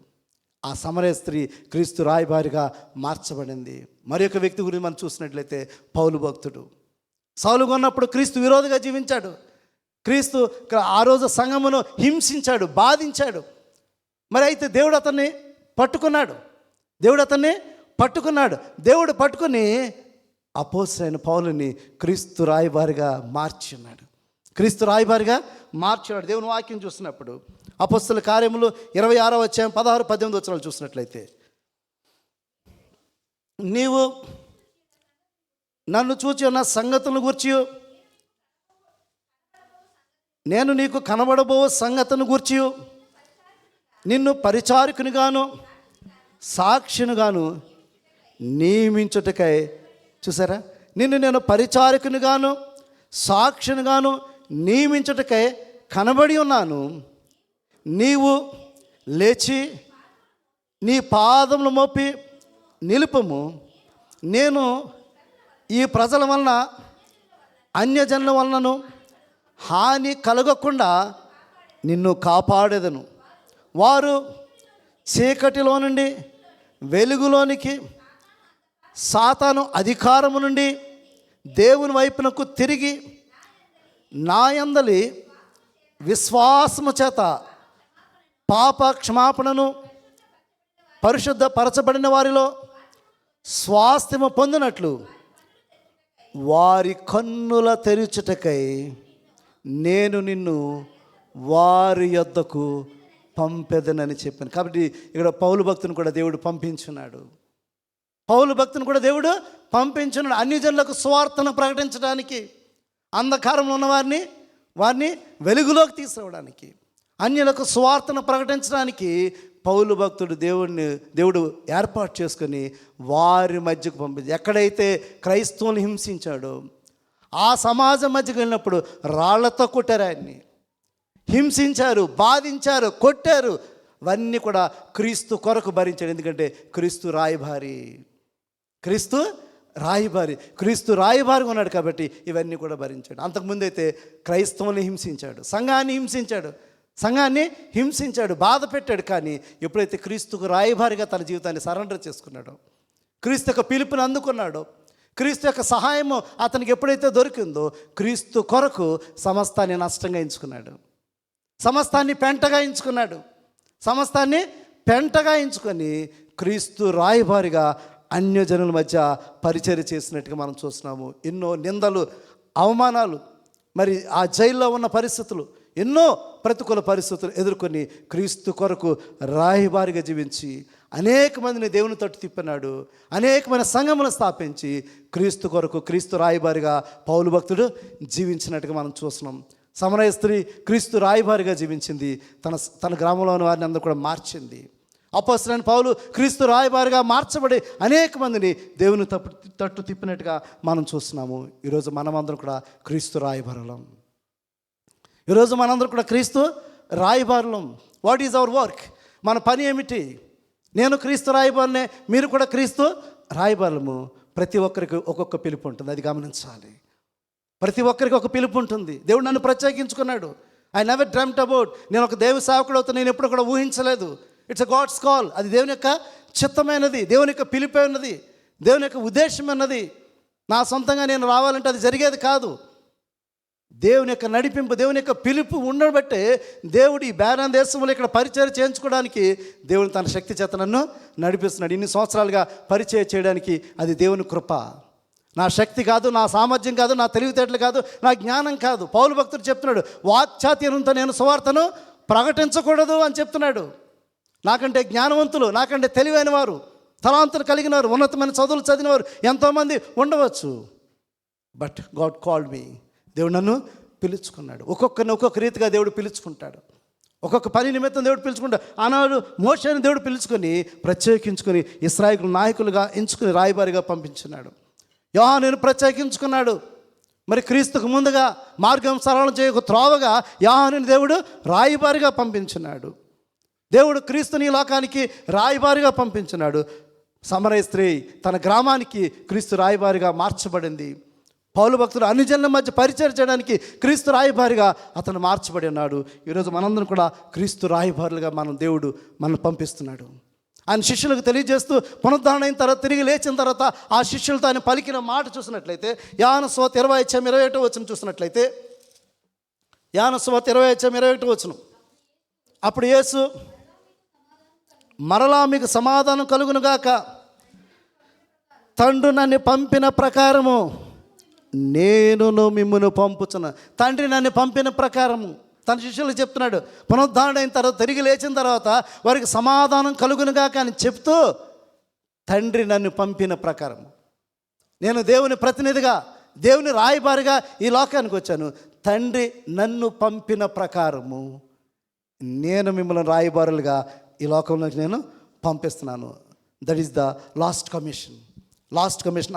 ఆ సమరయ స్త్రీ క్రీస్తు రాయబారిగా మార్చబడింది. మరి ఒక వ్యక్తి గురించి మనం చూసినట్లయితే పౌలు భక్తుడు. సౌలుగా ఉన్నప్పుడు క్రీస్తు విరోధిగా జీవించాడు. క్రీస్తు ఆ రోజు సంఘమును హింసించాడు, బాధించాడు. మరి అయితే దేవుడు అతన్ని పట్టుకున్నాడు. దేవుడు పట్టుకుని అపోస్తలుడైన పౌలుని క్రీస్తు రాయబారిగా మార్చున్నాడు. దేవుని వాక్యం చూసినప్పుడు అపోస్తలుల కార్యములు 26వ అధ్యాయం 16-18 వచనాలు చూసినట్లయితే, నీవు నన్ను చూచి ఉన్న సంగతులను గూర్చి, నేను నీకు కనబడబో సంగతులను గూర్చి నిన్ను పరిచారకునిగాను సాక్షినిగాను నియమించుటకై. చూసారా, నేను పరిచారకునిగాను సాక్షినిగాను నియమించుటకై కనబడి ఉన్నాను. నీవు లేచి నీ పాదములు మోపి నిలుపుము. నేను ఈ ప్రజల వలన అన్యజనుల వలనను హాని కలగకుండా నిన్ను కాపాడేదను. వారు చీకటిలో నుండి వెలుగులోనికి, సాతాను అధికారము నుండి దేవుని వైపునకు తిరిగి నా యందలి విశ్వాసము చేత పాప క్షమాపణను పరిశుద్ధపరచబడిన వారిలో స్వాస్థ్యము పొందినట్లు వారి కన్నుల తెరుచుటకై నేను నిన్ను వారి యొద్దకు పంపెదనని చెప్పాను. కాబట్టి ఇక్కడ పౌలు భక్తుని కూడా దేవుడు పంపించున్నాడు. పౌలు భక్తుని కూడా దేవుడు పంపించున్నాడు అన్ని జనులకు సువార్తను ప్రకటించడానికి, అంధకారంలో ఉన్న వారిని వెలుగులోకి తీసుకురావడానికి, అన్యులకు సువార్తను ప్రకటించడానికి పౌలు భక్తుడు దేవుడు ఏర్పాటు చేసుకొని వారి మధ్యకు పంపించి, ఎక్కడైతే క్రైస్తవుని హింసించాడో ఆ సమాజం మధ్యకు వెళ్ళినప్పుడు రాళ్లతో కొట్టారు, ఆయన్ని హింసించారు, బాధించారు, కొట్టారు. అవన్నీ కూడా క్రీస్తు కొరకు భరించాడు. ఎందుకంటే క్రీస్తు రాయబారిగా ఉన్నాడు కాబట్టి ఇవన్నీ కూడా భరించాడు. అంతకుముందైతే క్రైస్తవుని హింసించాడు, సంఘాన్ని హింసించాడు, బాధ పెట్టాడు. కానీ ఎప్పుడైతే క్రీస్తుకు రాయబారిగా తన జీవితాన్ని సరెండర్ చేసుకున్నాడో, క్రీస్తు యొక్క పిలుపుని అందుకున్నాడో, క్రీస్తు యొక్క సహాయము అతనికి ఎప్పుడైతే దొరికిందో, క్రీస్తు కొరకు సమస్తాన్ని నష్టంగా ఎంచుకున్నాడు, సమస్తాన్ని పెంటగా ఎంచుకొని క్రీస్తు రాయబారిగా అన్యజనుల మధ్య పరిచర్య చేసినట్టుగా మనం చూస్తున్నాము. ఎన్నో నిందలు, అవమానాలు, మరి ఆ జైల్లో ఉన్న పరిస్థితులు, ఎన్నో ప్రతికూల పరిస్థితులు ఎదుర్కొని క్రీస్తు కొరకు రాయబారిగా జీవించి అనేక మందిని దేవుని తట్టు తిప్పినాడు. అనేకమైన సంఘములను స్థాపించి క్రీస్తు కొరకు, క్రీస్తు రాయబారిగా పౌలు భక్తుడు జీవించినట్టుగా మనం చూస్తున్నాం. సమరయ స్త్రీ క్రీస్తు రాయబారిగా జీవించింది, తన గ్రామంలోని వారిని అందరూ కూడా మార్చింది. అపోస్తలుడైన పౌలు క్రీస్తు రాయబారిగా మార్చబడి అనేక మందిని దేవుని తట్టు తిప్పినట్టుగా మనం చూస్తున్నాము. ఈరోజు మనమందరం కూడా క్రీస్తు రాయబారులం. What is our work? మన పని ఏమిటి? నేను క్రీస్తు రాయబారునే, మీరు కూడా క్రీస్తు రాయబారులము. ప్రతి ఒక్కరికి ఒక్కొక్క పిలుపు ఉంటుంది, అది గమనించాలి. ప్రతి ఒక్కరికి ఒక పిలుపు ఉంటుంది. దేవుడు నన్ను ప్రత్యేకించుకున్నాడు. ఐ నెవర్ డ్రీమ్డ్ అబౌట్ నేను ఒక దేవ సేవకుడు అవుతాను, నేను ఎప్పుడు కూడా ఊహించలేదు. It's a god's call. అది దేవుని యొక్క చిత్తమైనది, దేవుని యొక్క పిలుపే ఉన్నది, దేవుని యొక్క ఉద్దేశం అన్నది. నా సొంతంగా నేను రావాలంటే అది జరిగేది కాదు. దేవుని యొక్క నడిపింపు, దేవుని యొక్క పిలుపు ఉండబట్టే దేవుడు ఈ బేరాన్ దేశంలో ఇక్కడ పరిచయం చేయించుకోవడానికి దేవుని తన శక్తి చేత నన్ను నడిపిస్తున్నాడు. ఇన్ని సంవత్సరాలుగా పరిచయం చేయడానికి అది దేవుని కృప. నా శక్తి కాదు, నా సామర్థ్యం కాదు, నా తెలివితేటలు కాదు, నా జ్ఞానం కాదు. పౌలు భక్తుడు చెప్తున్నాడు, వాక్చాతుర్యంతో నేను సువార్తను ప్రకటించకూడదు అని చెప్తున్నాడు. నాకంటే జ్ఞానవంతులు, నాకంటే తెలివైన వారు, తలాంతులు కలిగిన వారు, ఉన్నతమైన చదువులు చదివిన వారు ఎంతోమంది ఉండవచ్చు. But God called me. దేవుడు నన్ను పిలుచుకున్నాడు. ఒక్కొక్కరిని ఒక్కొక్క రీతిగా దేవుడు పిలుచుకుంటాడు. ఒక్కొక్క పని నిమిత్తం దేవుడు పిలుచుకుంటాడు. ఆనాడు మోషేని దేవుడు పిలుచుకొని ప్రత్యేకించుకొని ఇశ్రాయేలు నాయకులుగా ఎంచుకుని రాయబారిగా పంపించున్నాడు. యోహానును ప్రత్యేకించుకున్నాడు. మరి క్రీస్తుకు ముందుగా మార్గం సరళం చేయక త్రోవగా యోహానుని దేవుడు రాయబారిగా పంపించున్నాడు. దేవుడు క్రీస్తుని లోకానికి రాయబారిగా పంపించున్నాడు. సమరయ స్త్రీ తన గ్రామానికి క్రీస్తు రాయబారిగా మార్చబడింది. పౌలు భక్తుడు అన్ని జనుల మధ్య పరిచయం చేయడానికి క్రీస్తు రాయబారిగా అతను మార్చబడి ఉన్నాడు. ఈరోజు మనందరం కూడా క్రీస్తు రాయబారులుగా దేవుడు మనల్ని పంపిస్తున్నాడు. ఆయన శిష్యులకు తెలియజేస్తూ పునరుద్ధరణ అయిన తర్వాత, తిరిగి లేచిన తర్వాత ఆ శిష్యులతో ఆయన పలికిన మాట చూసినట్లయితే, యోహాను సువార్త 20:21 చూసినట్లయితే, యోహాను సువార్త 20:21, అప్పుడు యేసు మరలా మీకు సమాధానం కలుగునుగాక, తండ్రి నన్ను పంపిన ప్రకారము నేను మిమ్మును పంపుచున్నా. తండ్రి నన్ను పంపిన ప్రకారము తన శిష్యులకు చెప్తున్నాడు. పునరుద్ధరణ అయిన తర్వాత, తిరిగి లేచిన తర్వాత వారికి సమాధానం కలుగునుగాక అని చెప్తూ, తండ్రి నన్ను పంపిన ప్రకారము, నేను దేవుని ప్రతినిధిగా, దేవుని రాయబారిగా ఈ లోకానికి వచ్చాను. తండ్రి నన్ను పంపిన ప్రకారము నేను మిమ్మల్ని రాయబారులుగా ఈ లోకంలోకి నేను పంపిస్తున్నాను. That is the last commission.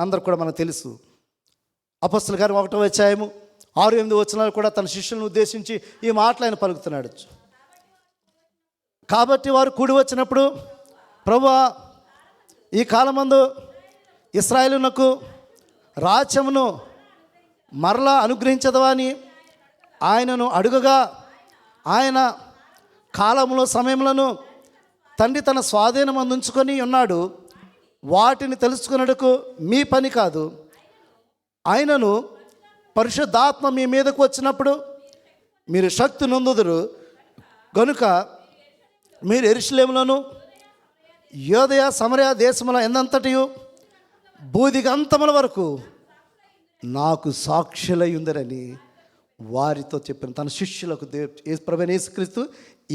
అందరికి కూడా మనకు తెలుసు. అపొస్తలుల గారు 1వ అధ్యాయము 6-8 వచనాలు కూడా తన శిష్యులను ఉద్దేశించి ఈ మాటలు ఆయన పలుకుతున్నాడు. కాబట్టి వారు కూడి వచ్చినప్పుడు, ప్రభువా, ఈ కాలమందు ఇశ్రాయేలునకు రాజ్యమును మరలా అనుగ్రహించదవా అని ఆయనను అడుగగా, ఆయన కాలములో సమయములను తండ్రి తన స్వాధీనం అందించుకొని ఉన్నాడు. వాటిని తెలుసుకున్నట్టుకు మీ పని కాదు. ఆయనను పరిశుద్ధాత్మ మీ మీదకు వచ్చినప్పుడు మీరు శక్తి నొందుదురు గనుక మీరు యెరూషలేములోను యూదయ సమరయ దేశముల ఎందంతటియు భూదిగంతముల వరకు నాకు సాక్షులై ఉందరని వారితో చెప్పిన తన శిష్యులకు ప్రభువైన యేసుక్రీస్తు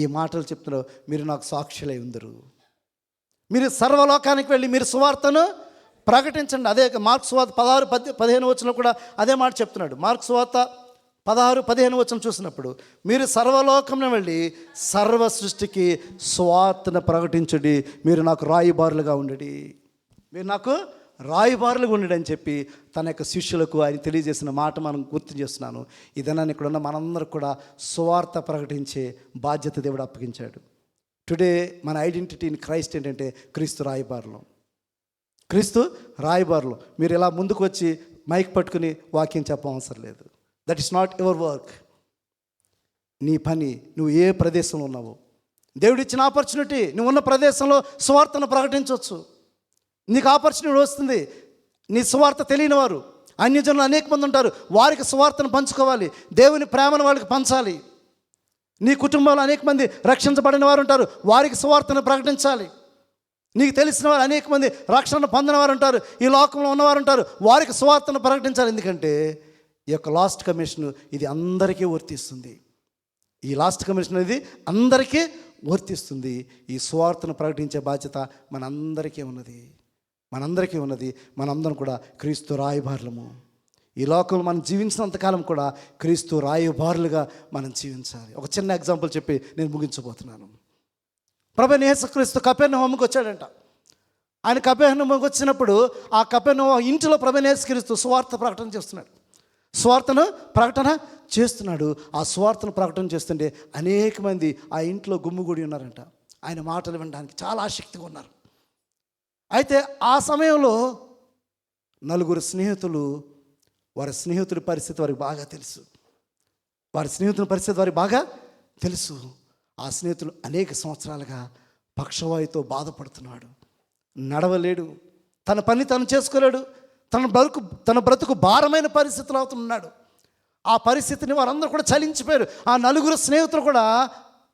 ఈ మాటలు చెప్తున్నారు. మీరు నాకు సాక్షులై ఉందరు. మీరు సర్వలోకానికి వెళ్ళి మీరు సువార్తను ప్రకటించండి. అదే మార్క్స్ సువార్త 16-15 వచనంలో కూడా అదే మాట చెప్తున్నాడు. మార్క్స్ సువార్త 16-15 వచనం చూసినప్పుడు, మీరు సర్వలోకంలో వెళ్ళి సర్వ సృష్టికి సువార్తను ప్రకటించండి, మీరు నాకు రాయబారులుగా ఉండండి, మీరు నాకు రాయబారులుగా ఉండండి అని చెప్పి తన యొక్క శిష్యులకు ఆయన తెలియజేసిన మాట మనం గుర్తు చేస్తున్నాను. ఇదన్నా ఇక్కడ ఉన్న మనందరూ కూడా సువార్త ప్రకటించే బాధ్యత దేవుడు అప్పగించాడు. టుడే మన ఐడెంటిటీ ఇన్ క్రైస్ట్ ఏంటంటే క్రీస్తు రాయబారులు. క్రీస్తు రాయబారులు. మీరు ఇలా ముందుకు వచ్చి మైక్ పట్టుకుని వాక్యం చెప్పవసరం లేదు. That is not your work. నీ పని, నువ్వు ఏ ప్రదేశంలో ఉన్నావు, దేవుడు ఇచ్చిన ఆపర్చునిటీ, నువ్వు ఉన్న ప్రదేశంలో సువార్తను ప్రకటించవచ్చు. నీకు ఆపర్చునిటీ వస్తుంది. నీ సువార్త తెలియని వారు, అన్యజనులు అనేక మంది ఉంటారు, వారికి సువార్తను పంచుకోవాలి. దేవుని ప్రేమను వాళ్ళకి పంచాలి. నీ కుటుంబంలో అనేక మంది రక్షించబడిన వారు ఉంటారు, వారికి సువార్తను ప్రకటించాలి. నీకు తెలిసిన వారు అనేక మంది రక్షణ పొందిన వారు ఉంటారు, ఈ లోకంలో ఉన్నవారు ఉంటారు, వారికి సువార్తను ప్రకటించాలి. ఎందుకంటే ఈ యొక్క లాస్ట్ కమిషన్ ఇది అందరికీ వర్తిస్తుంది. ఈ లాస్ట్ కమిషన్ అనేది అందరికీ వర్తిస్తుంది. ఈ సువార్తను ప్రకటించే బాధ్యత మనందరికీ ఉన్నది. మనందరం కూడా క్రీస్తు రాయబారులము. ఈ లోకంలో మనం జీవించినంతకాలం కూడా క్రీస్తు రాయబారులుగా మనం జీవించాలి. ఒక చిన్న ఎగ్జాంపుల్ చెప్పి నేను ముగించబోతున్నాను. ప్రభువైన యేసుక్రీస్తు కపెర్నహూముకు వచ్చాడంట. ఆయన కపెర్నహూముకు వచ్చినప్పుడు ఆ కపెర్నహూము ఇంటిలో ప్రభువైన యేసుక్రీస్తు సువార్త ప్రకటన చేస్తున్నాడు. ఆ సువార్తను ప్రకటన చేస్తుంటే అనేక మంది ఆ ఇంట్లో గుమ్ముగూడి ఉన్నారంట. ఆయన మాటలు వినడానికి చాలా ఆసక్తిగా ఉన్నారు. అయితే ఆ సమయంలో 4 స్నేహితులు, వారి స్నేహితుడి పరిస్థితి వారికి బాగా తెలుసు. ఆ స్నేహితులు అనేక సంవత్సరాలుగా పక్షవాయుతో బాధపడుతున్నాడు, నడవలేడు, తన పని తను చేసుకోలేడు, తన బ్రతుకు భారమైన పరిస్థితులు అవుతున్నాడు. ఆ పరిస్థితిని వారందరూ కూడా చలించిపోయారు. ఆ 4 స్నేహితులు కూడా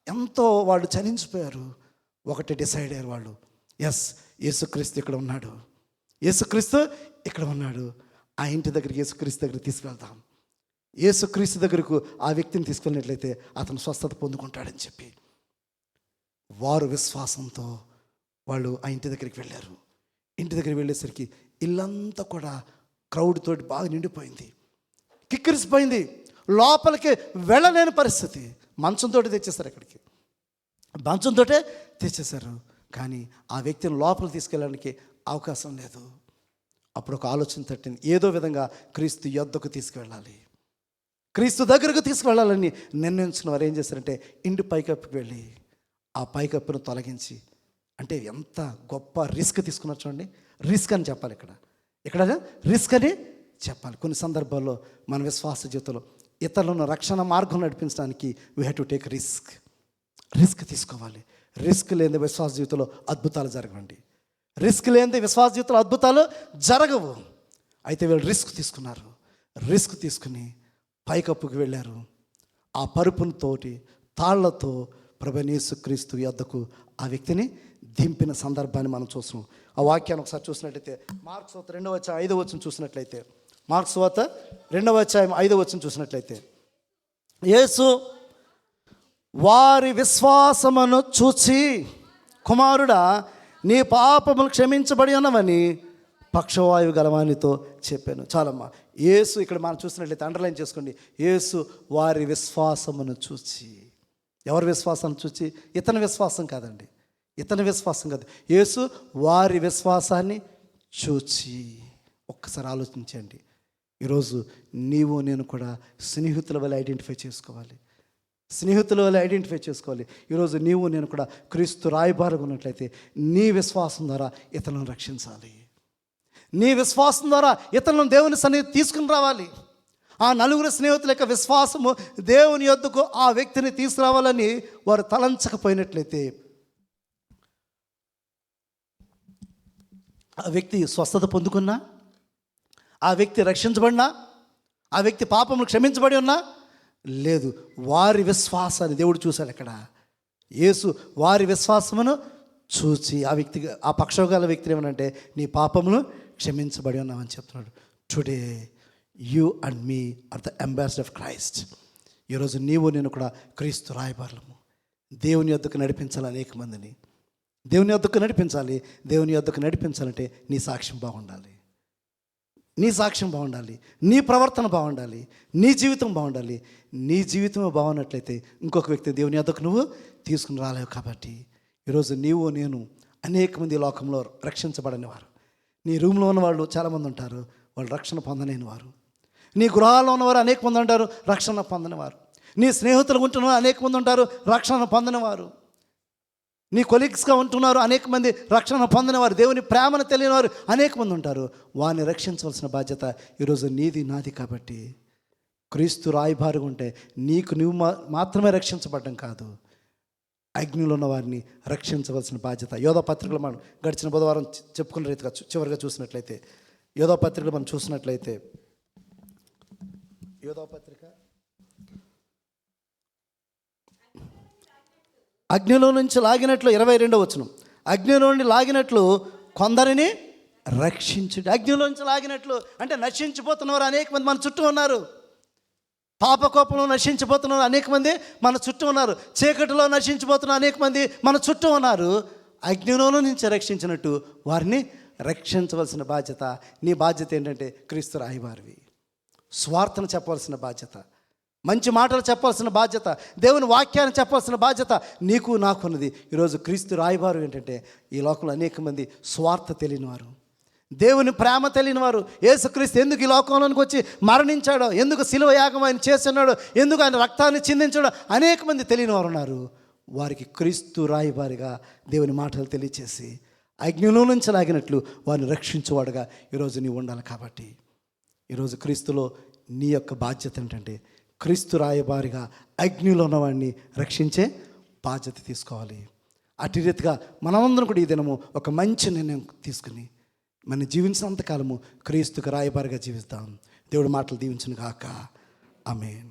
ఎంతో వాళ్ళు చలించిపోయారు. ఒకటి డిసైడ్ అయ్యారు వాళ్ళు, ఎస్, యేసుక్రీస్తు ఇక్కడ ఉన్నాడు, ఆ ఇంటి దగ్గరికి యేసుక్రీస్తు దగ్గరికి తీసుకువెళ్దాం. యేసుక్రీస్తు దగ్గరకు ఆ వ్యక్తిని తీసుకెళ్ళినట్లయితే అతను స్వస్థత పొందుకుంటాడని చెప్పి వారు విశ్వాసంతో వాళ్ళు ఆ ఇంటి దగ్గరికి వెళ్ళారు. ఇంటి దగ్గరికి వెళ్ళేసరికి ఇల్లంతా కూడా క్రౌడ్ తోటి బాగా నిండిపోయింది, కిక్కిరిసిపోయింది, లోపలికి వెళ్ళలేని పరిస్థితి. మంచంతో తెచ్చేశారు, కానీ ఆ వ్యక్తిని లోపలికి తీసుకెళ్ళడానికి అవకాశం లేదు. అప్పుడు ఒక ఆలోచన తట్టింది, ఏదో విధంగా క్రీస్తు యొద్దకు తీసుకువెళ్ళాలి, క్రీస్తు దగ్గరకు తీసుకువెళ్ళాలని నిర్ణయించుకున్న వారు ఏం చేశారంటే ఇంటి పైకప్పుకి వెళ్ళి ఆ పైకప్పును తొలగించి, అంటే ఎంత గొప్ప రిస్క్ తీసుకున్నారు చూడండి. రిస్క్ అని చెప్పాలి, ఇక్కడ రిస్క్ అని చెప్పాలి. కొన్ని సందర్భాల్లో మన విశ్వాస జీవితంలో ఇతరులను రక్షణ మార్గం నడిపించడానికి we have to take risk తీసుకోవాలి. రిస్క్ లేని విశ్వాస జీవితంలో అద్భుతాలు జరగవండి. రిస్క్ లేని విశ్వాస జీవితంలో అద్భుతాలు జరగవు. అయితే వీళ్ళు రిస్క్ తీసుకున్నారు. రిస్క్ తీసుకుని పైకప్పుకి వెళ్ళారు. ఆ పరుపుతోటి తాళ్లతో ప్రభువైన యేసుక్రీస్తు యొద్దకు ఆ వ్యక్తిని దింపిన సందర్భాన్ని మనం చూస్తున్నాం. ఆ వాక్యాన్ని ఒకసారి చూసినట్లయితే మార్క్స్ వార్త 2వ అధ్యాయం 5వ వచనం చూసినట్లయితే, మార్క్స్ వార్త 2వ అధ్యాయం 5వ వచనం చూసినట్లయితే, యేసు వారి విశ్వాసమును చూచి, కుమారుడా, నీ పాపములు క్షమించబడి ఉన్నవని పక్షవాయువు గలవానితో చెప్పాను. చాలమ్మా. యేసు ఇక్కడ మనం చూసినట్లయితే అండర్లైన్ చేసుకోండి, యేసు వారి విశ్వాసమును చూచి. ఎవరి విశ్వాసం చూచి? ఇతని విశ్వాసం కాదండి, యేసు వారి విశ్వాసాన్ని చూచి. ఒక్కసారి ఆలోచించండి. ఈరోజు నీవు నేను కూడా స్నేహితుల వల్ల ఐడెంటిఫై చేసుకోవాలి. ఈరోజు నీవు నేను కూడా క్రీస్తు రాయబారుగా ఉన్నట్లయితే నీ విశ్వాసం ద్వారా ఇతరులను రక్షించాలి. నీ విశ్వాసం ద్వారా ఇతరులను దేవుని సన్నిధి తీసుకుని రావాలి. ఆ 4 స్నేహితుల యొక్క విశ్వాసము దేవుని యొద్దకు ఆ వ్యక్తిని తీసుకురావాలని వారు తలంచకపోయినట్లయితే ఆ వ్యక్తి స్వస్థత పొందుకున్నా, ఆ వ్యక్తి రక్షించబడినా, ఆ వ్యక్తి పాపములు క్షమించబడి ఉన్నా లేదు. వారి విశ్వాసాన్ని దేవుడు చూశాడు. అక్కడ యేసు వారి విశ్వాసమును చూచి ఆ వ్యక్తి, ఆ పక్షగల వ్యక్తిని ఏమనంటే నీ పాపములు క్షమించబడి ఉన్నామని చెప్తున్నాడు. Today you and me are the ambassador of Christ. ఈరోజు నీవు నేను కూడా క్రీస్తు రాయబారులము. దేవుని యొద్దకు నడిపించాలి అనేక మందిని. దేవుని యొద్దకు నడిపించాలి. దేవుని యొద్దకు నడిపించాలంటే నీ సాక్ష్యం బాగుండాలి, నీ సాక్ష్యం బాగుండాలి, నీ ప్రవర్తన బాగుండాలి, నీ జీవితం బాగుండాలి. నీ జీవితం బాగున్నట్లయితే ఇంకొక వ్యక్తి దేవుని యొద్దకు నువ్వు తీసుకుని రాలేవు. కాబట్టి ఈరోజు నీవు నేను అనేక మంది ఈ లోకంలో రక్షించబడని వారు. నీ రూమ్లో ఉన్న వాళ్ళు చాలామంది ఉంటారు, వాళ్ళు రక్షణ పొందలేని వారు. నీ గృహాల్లో ఉన్నవారు అనేక మంది ఉంటారు, రక్షణ పొందని వారు. నీ స్నేహితులు ఉంటున్న అనేక మంది ఉంటారు, రక్షణ పొందని వారు. నీ కొలీగ్స్గా ఉంటున్నారు అనేక మంది, రక్షణ పొందినవారు. దేవుని ప్రేమను తెలియని వారు అనేక మంది ఉంటారు. వారిని రక్షించవలసిన బాధ్యత ఈరోజు నీది నాది. కాబట్టి క్రీస్తు రాయబారిగా ఉంటే నీకు నువ్వు మాత్రమే రక్షించబడ్డం కాదు, అగ్నిలో ఉన్న వారిని రక్షించవలసిన బాధ్యత. యోధా పత్రికలు మనం గడిచిన బుధవారం చెప్పుకున్న రీతిగా చివరిగా చూసినట్లయితే, యోధా పత్రికలు మనం చూసినట్లయితే, యోధా పత్రిక అగ్నిలో నుంచి లాగినట్లు 22వ వచనం, అగ్నిలో నుండి లాగినట్లు కొందరిని రక్షించుడి. అగ్నిలో నుంచి లాగినట్లు అంటే నశించిపోతున్నవారు అనేక మంది మన చుట్టూ ఉన్నారు. పాపకోపంలో నశించిపోతున్నారు అనేక మంది మన చుట్టూ ఉన్నారు. చీకటిలో నశించిపోతున్న అనేక మంది మన చుట్టూ ఉన్నారు. అగ్నిలో నుంచి రక్షించినట్టు వారిని రక్షించవలసిన బాధ్యత నీ బాధ్యత. ఏంటంటే క్రీస్తు రాయబారివి, స్వార్థను చెప్పవలసిన బాధ్యత, మంచి మాటలు చెప్పాల్సిన బాధ్యత, దేవుని వాక్యాన్ని చెప్పాల్సిన బాధ్యత నీకు నాకున్నది. ఈరోజు క్రీస్తు రాయబారు ఏంటంటే ఈ లోకంలో అనేక మంది స్వార్థ తెలియని వారు, దేవుని ప్రేమ తెలియని వారు, యేసుక్రీస్తు ఎందుకు ఈ లోకంలోనికి వచ్చి మరణించాడో, ఎందుకు శిలువ యాగం ఆయన చేస్తున్నాడో, ఎందుకు ఆయన రక్తాన్ని చిందించాడో అనేక మంది తెలియని వారు ఉన్నారు. వారికి క్రీస్తు రాయబారిగా దేవుని మాటలు తెలియచేసి అగ్నిలో నుంచి లాగినట్లు వారిని రక్షించేవాడుగా ఈరోజు నీవు ఉండాలి. కాబట్టి ఈరోజు క్రీస్తులో నీ యొక్క బాధ్యత ఏంటంటే క్రీస్తు రాయబారిగా అగ్నిలో ఉన్నవాడిని రక్షించే బాధ్యత తీసుకోవాలి. అటు రీతిగా మనమందరం కూడా ఈ దినము ఒక మంచి నిర్ణయం తీసుకుని మన జీవించినంతకాలము క్రీస్తుకు రాయబారిగా జీవిస్తాం. దేవుడి మాటలు దీవించును గాక. ఆమేన్.